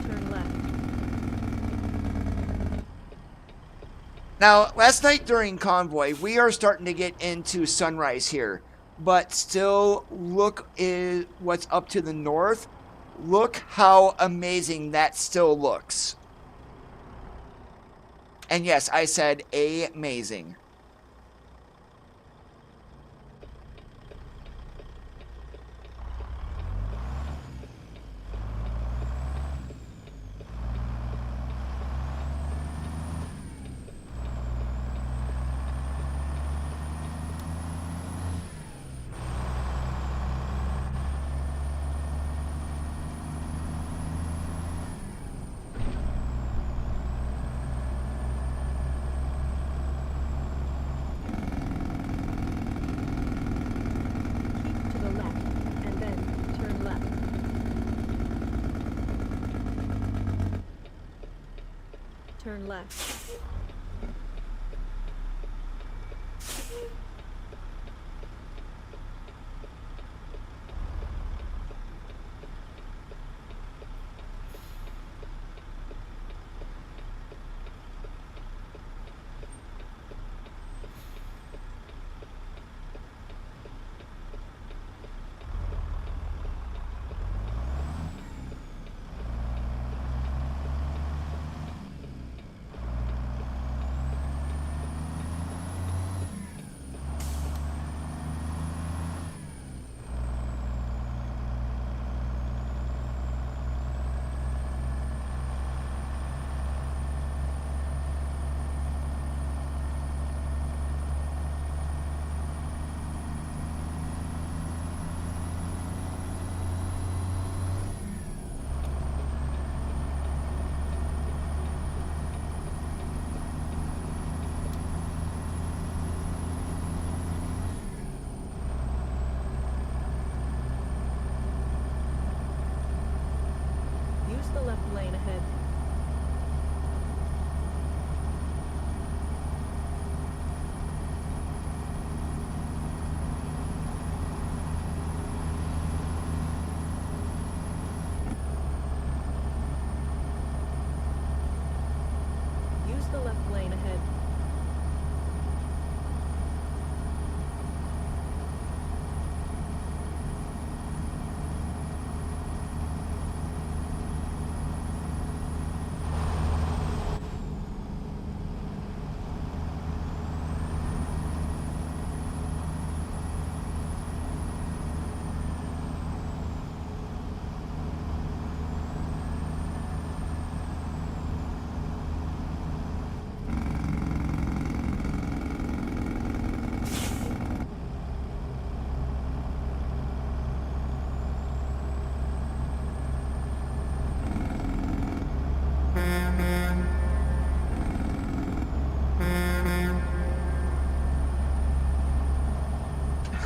Turn left. Now, last night during convoy, we are starting to get into sunrise here. But still, look is what's up to the north. Look how amazing that still looks. And yes, I said amazing. Keep to the left, and then turn left. Turn left. left lane ahead. Use the left lane ahead.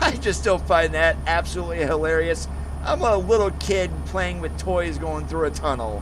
I just still find that absolutely hilarious. I'm a little kid playing with toys going through a tunnel.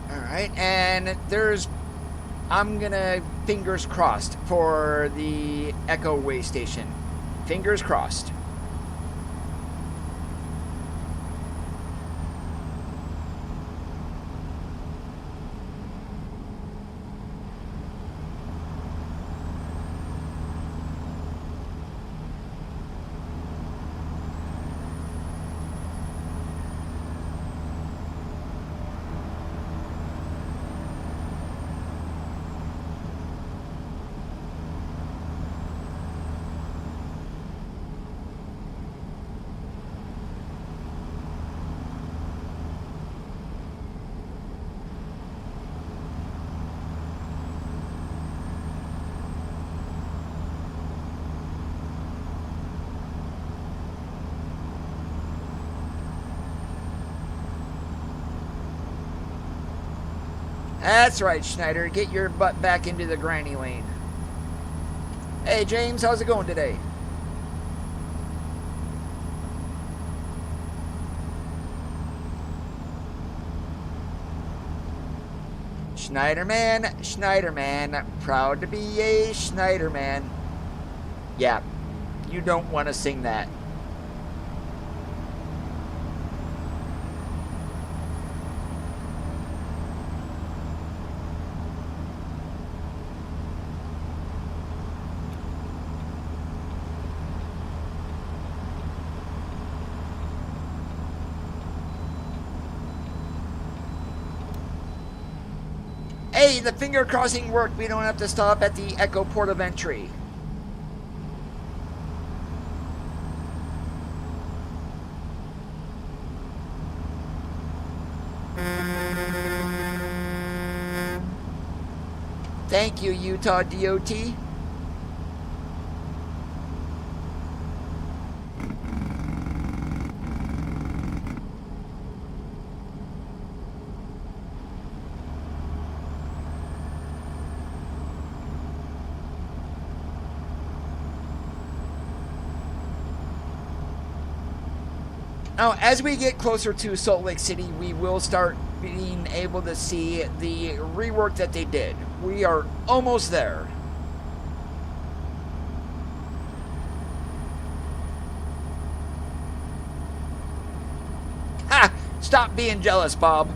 Alright, and I'm gonna fingers crossed for the Echo Way Station. Fingers crossed. That's right, Schneider. Get your butt back into the granny lane. Hey, James, how's it going today? Schneiderman, Schneiderman, proud to be a Schneiderman. Yeah, you don't want to sing that. Hey, the finger crossing worked. We don't have to stop at the Echo port of entry. Thank you, Utah DOT. Now, as we get closer to Salt Lake City, we will start being able to see the rework that they did. We are almost there. Ha! Stop being jealous, Bob.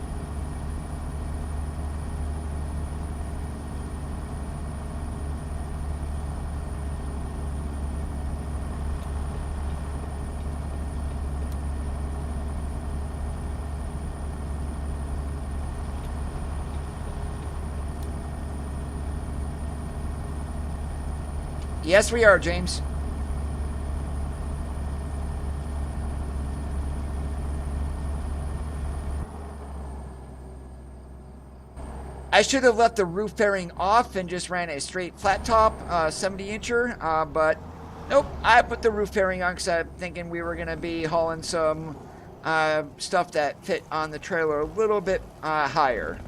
Yes, we are, James. I should have left the roof fairing off and just ran a straight flat top 70-incher, but nope, I put the roof fairing on because I'm thinking we were going to be hauling some stuff that fit on the trailer a little bit higher.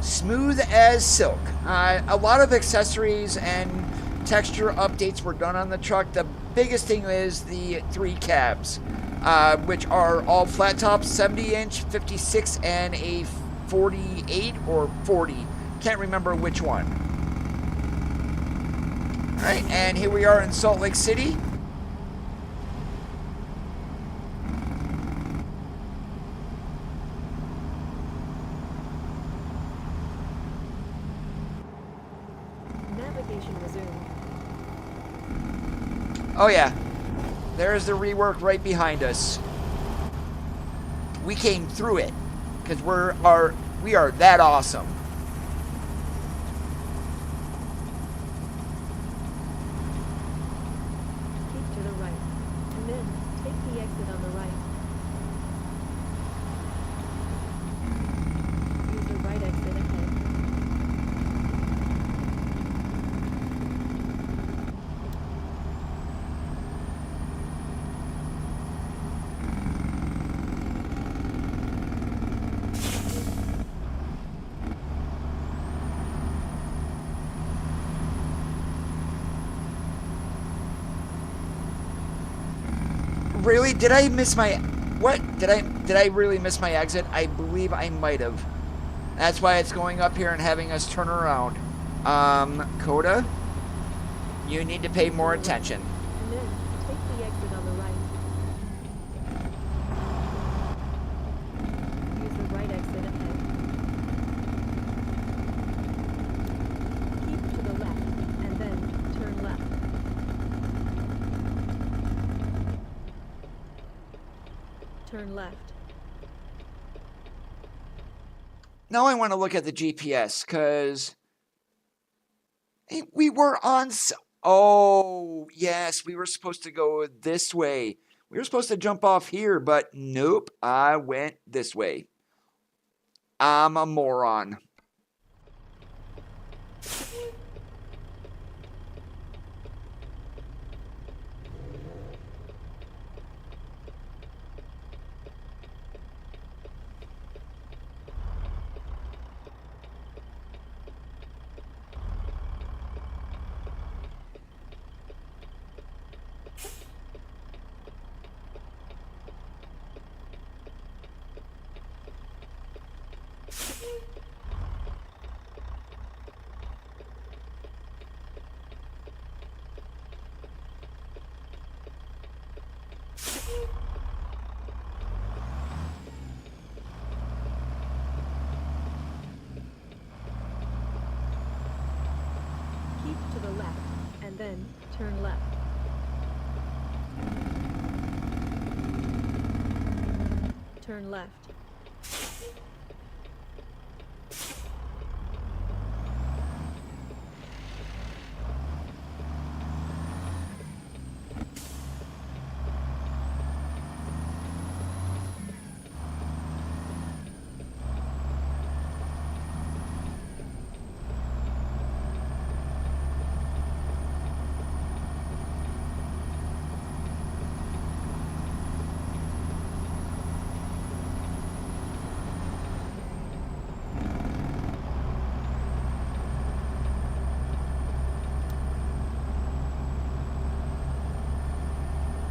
Smooth as silk. A lot of accessories and texture updates were done on the truck. The biggest thing is the 3 cabs, which are all flat tops, 70-inch, 56, and a 48 or 40. Can't remember which one. All right, and here we are in Salt Lake City. Oh yeah, there's the rework right behind us. We came through it because we are that awesome. Keep to the right, and then take the exit on the right. Use the right exit ahead. Really? Did I miss my... What? Did I really miss my exit? I believe I might have. That's why it's going up here and having us turn around. Coda, you need to pay more attention. And then take the exit on the right. Use the right exit ahead. Keep to the left, and then turn left. Turn left. Now I want to look at the GPS because we were on... Oh, yes, we were supposed to go this way. We were supposed to jump off here, but nope, I went this way. I'm a moron. turn left.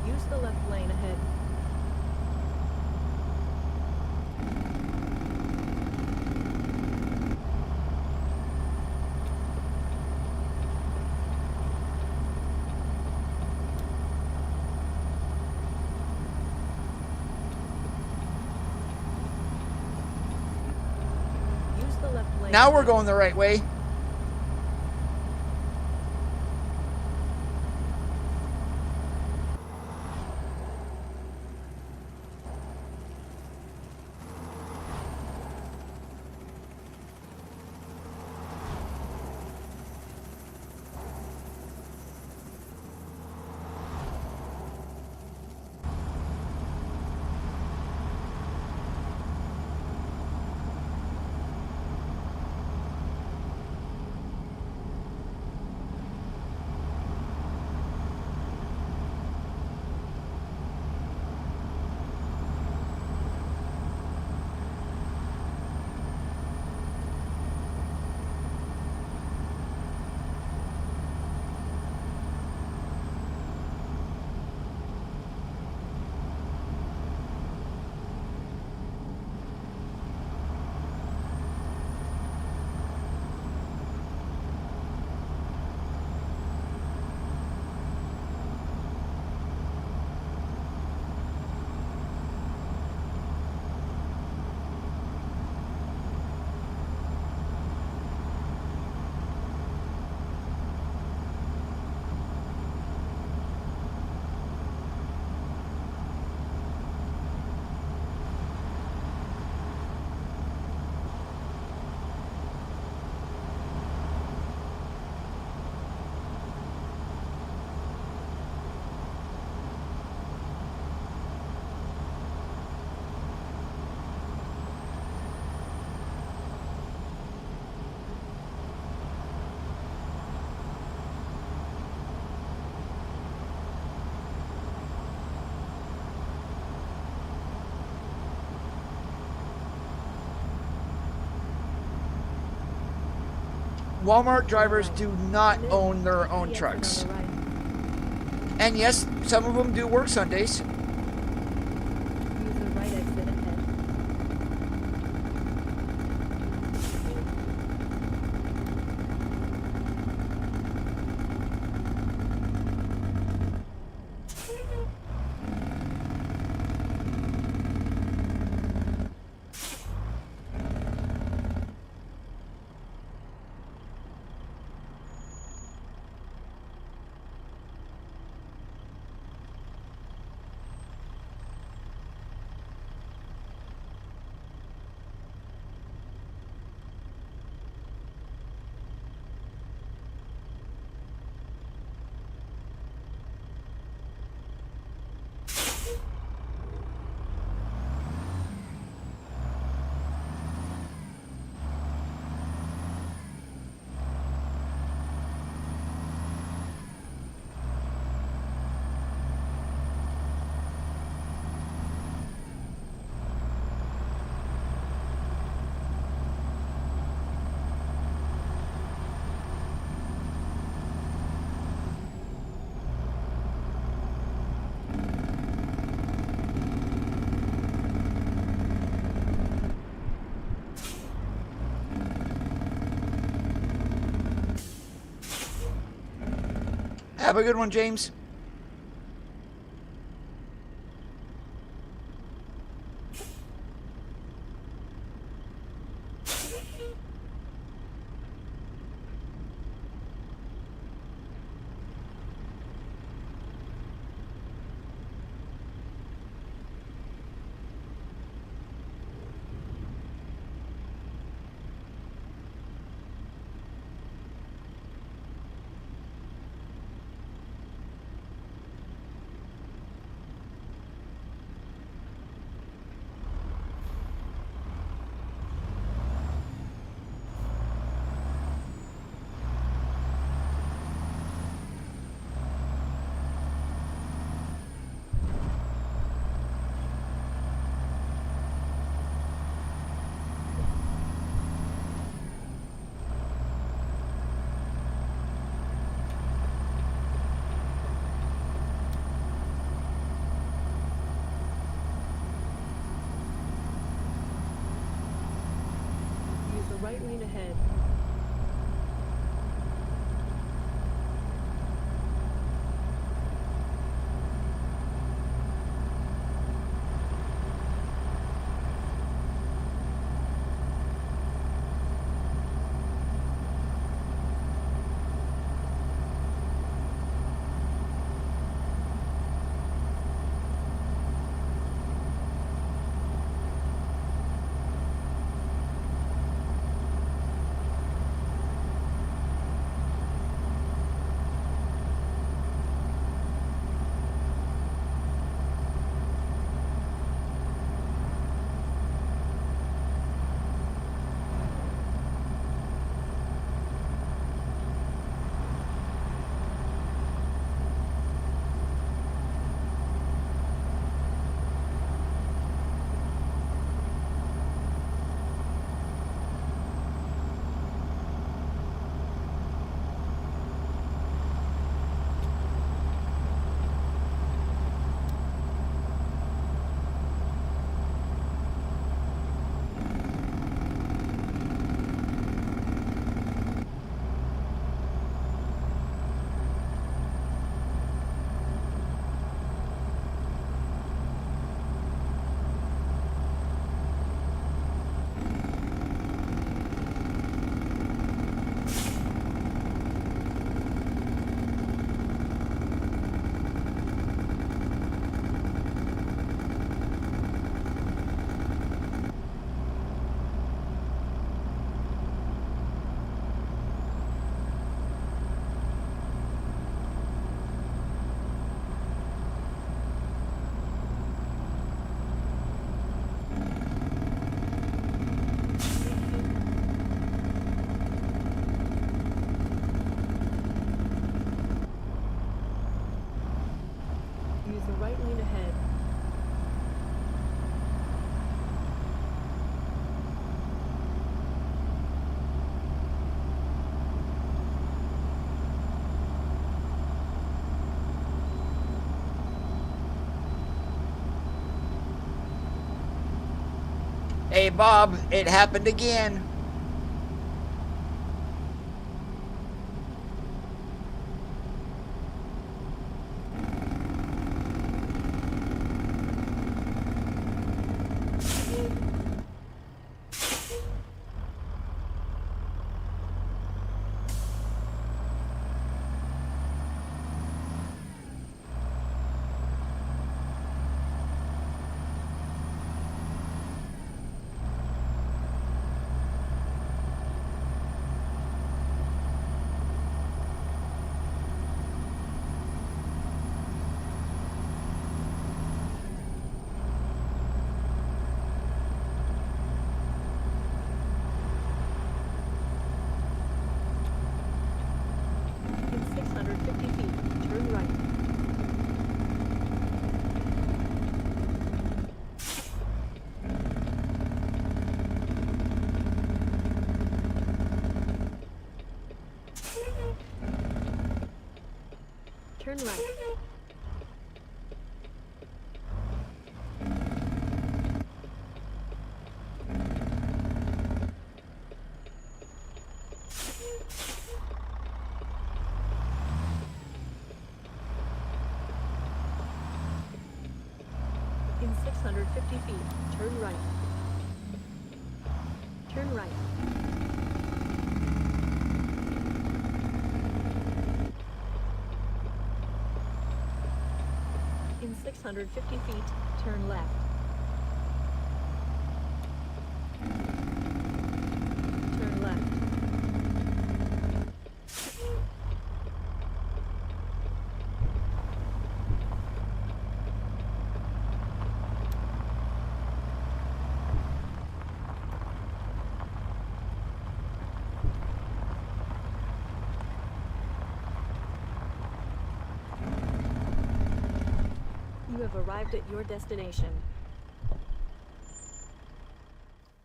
Use the left lane ahead. Use the left lane Now we're ahead. going the right way. Walmart drivers do not And then own their take own the exit trucks. on the right. And yes, some of them do work Sundays. Use the right exit ahead. Have a good one, James. right lane ahead. Use the right lane ahead. Hey, Bob, it happened again. In 650 feet, turn right. Turn right. In 650 feet, turn right. Turn right. In 650 feet, turn left. Turn left. You have arrived at your destination.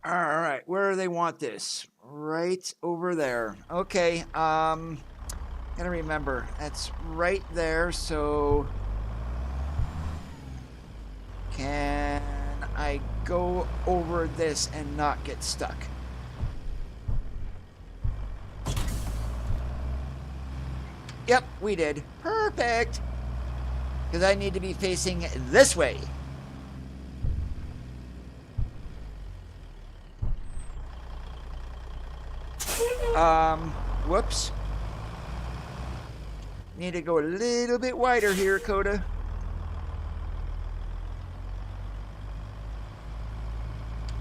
All right, where do they want this? Right over there. Okay, gotta remember, that's right there, so can I go over this and not get stuck? Yep, we did. Perfect. Because I need to be facing this way. Whoops. Need to go a little bit wider here, Coda.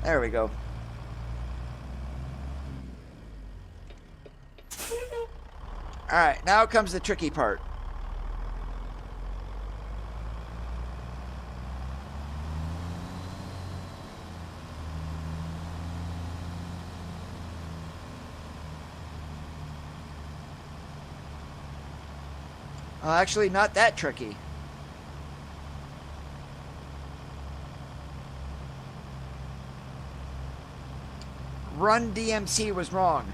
There we go. Alright, now comes the tricky part. Actually, not that tricky. Run DMC was wrong.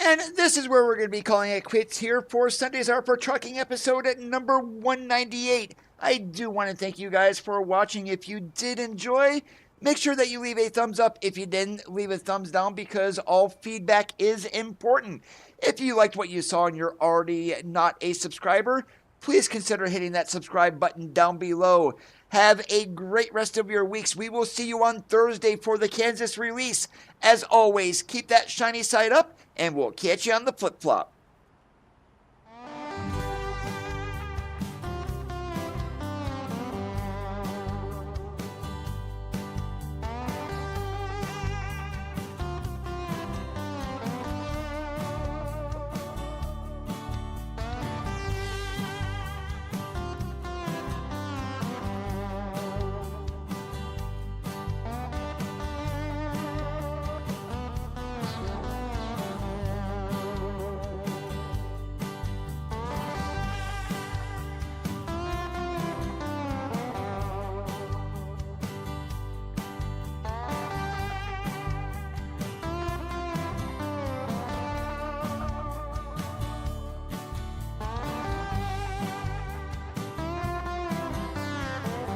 And this is where we're going to be calling it quits here for Sundays Are for Trucking episode at number 198. I do want to thank you guys for watching. If you did enjoy, make sure that you leave a thumbs up. If you didn't, leave a thumbs down because all feedback is important. If you liked what you saw and you're already not a subscriber, please consider hitting that subscribe button down below. Have a great rest of your weeks. We will see you on Thursday for the Kansas release. As always, keep that shiny side up, and we'll catch you on the flip-flop.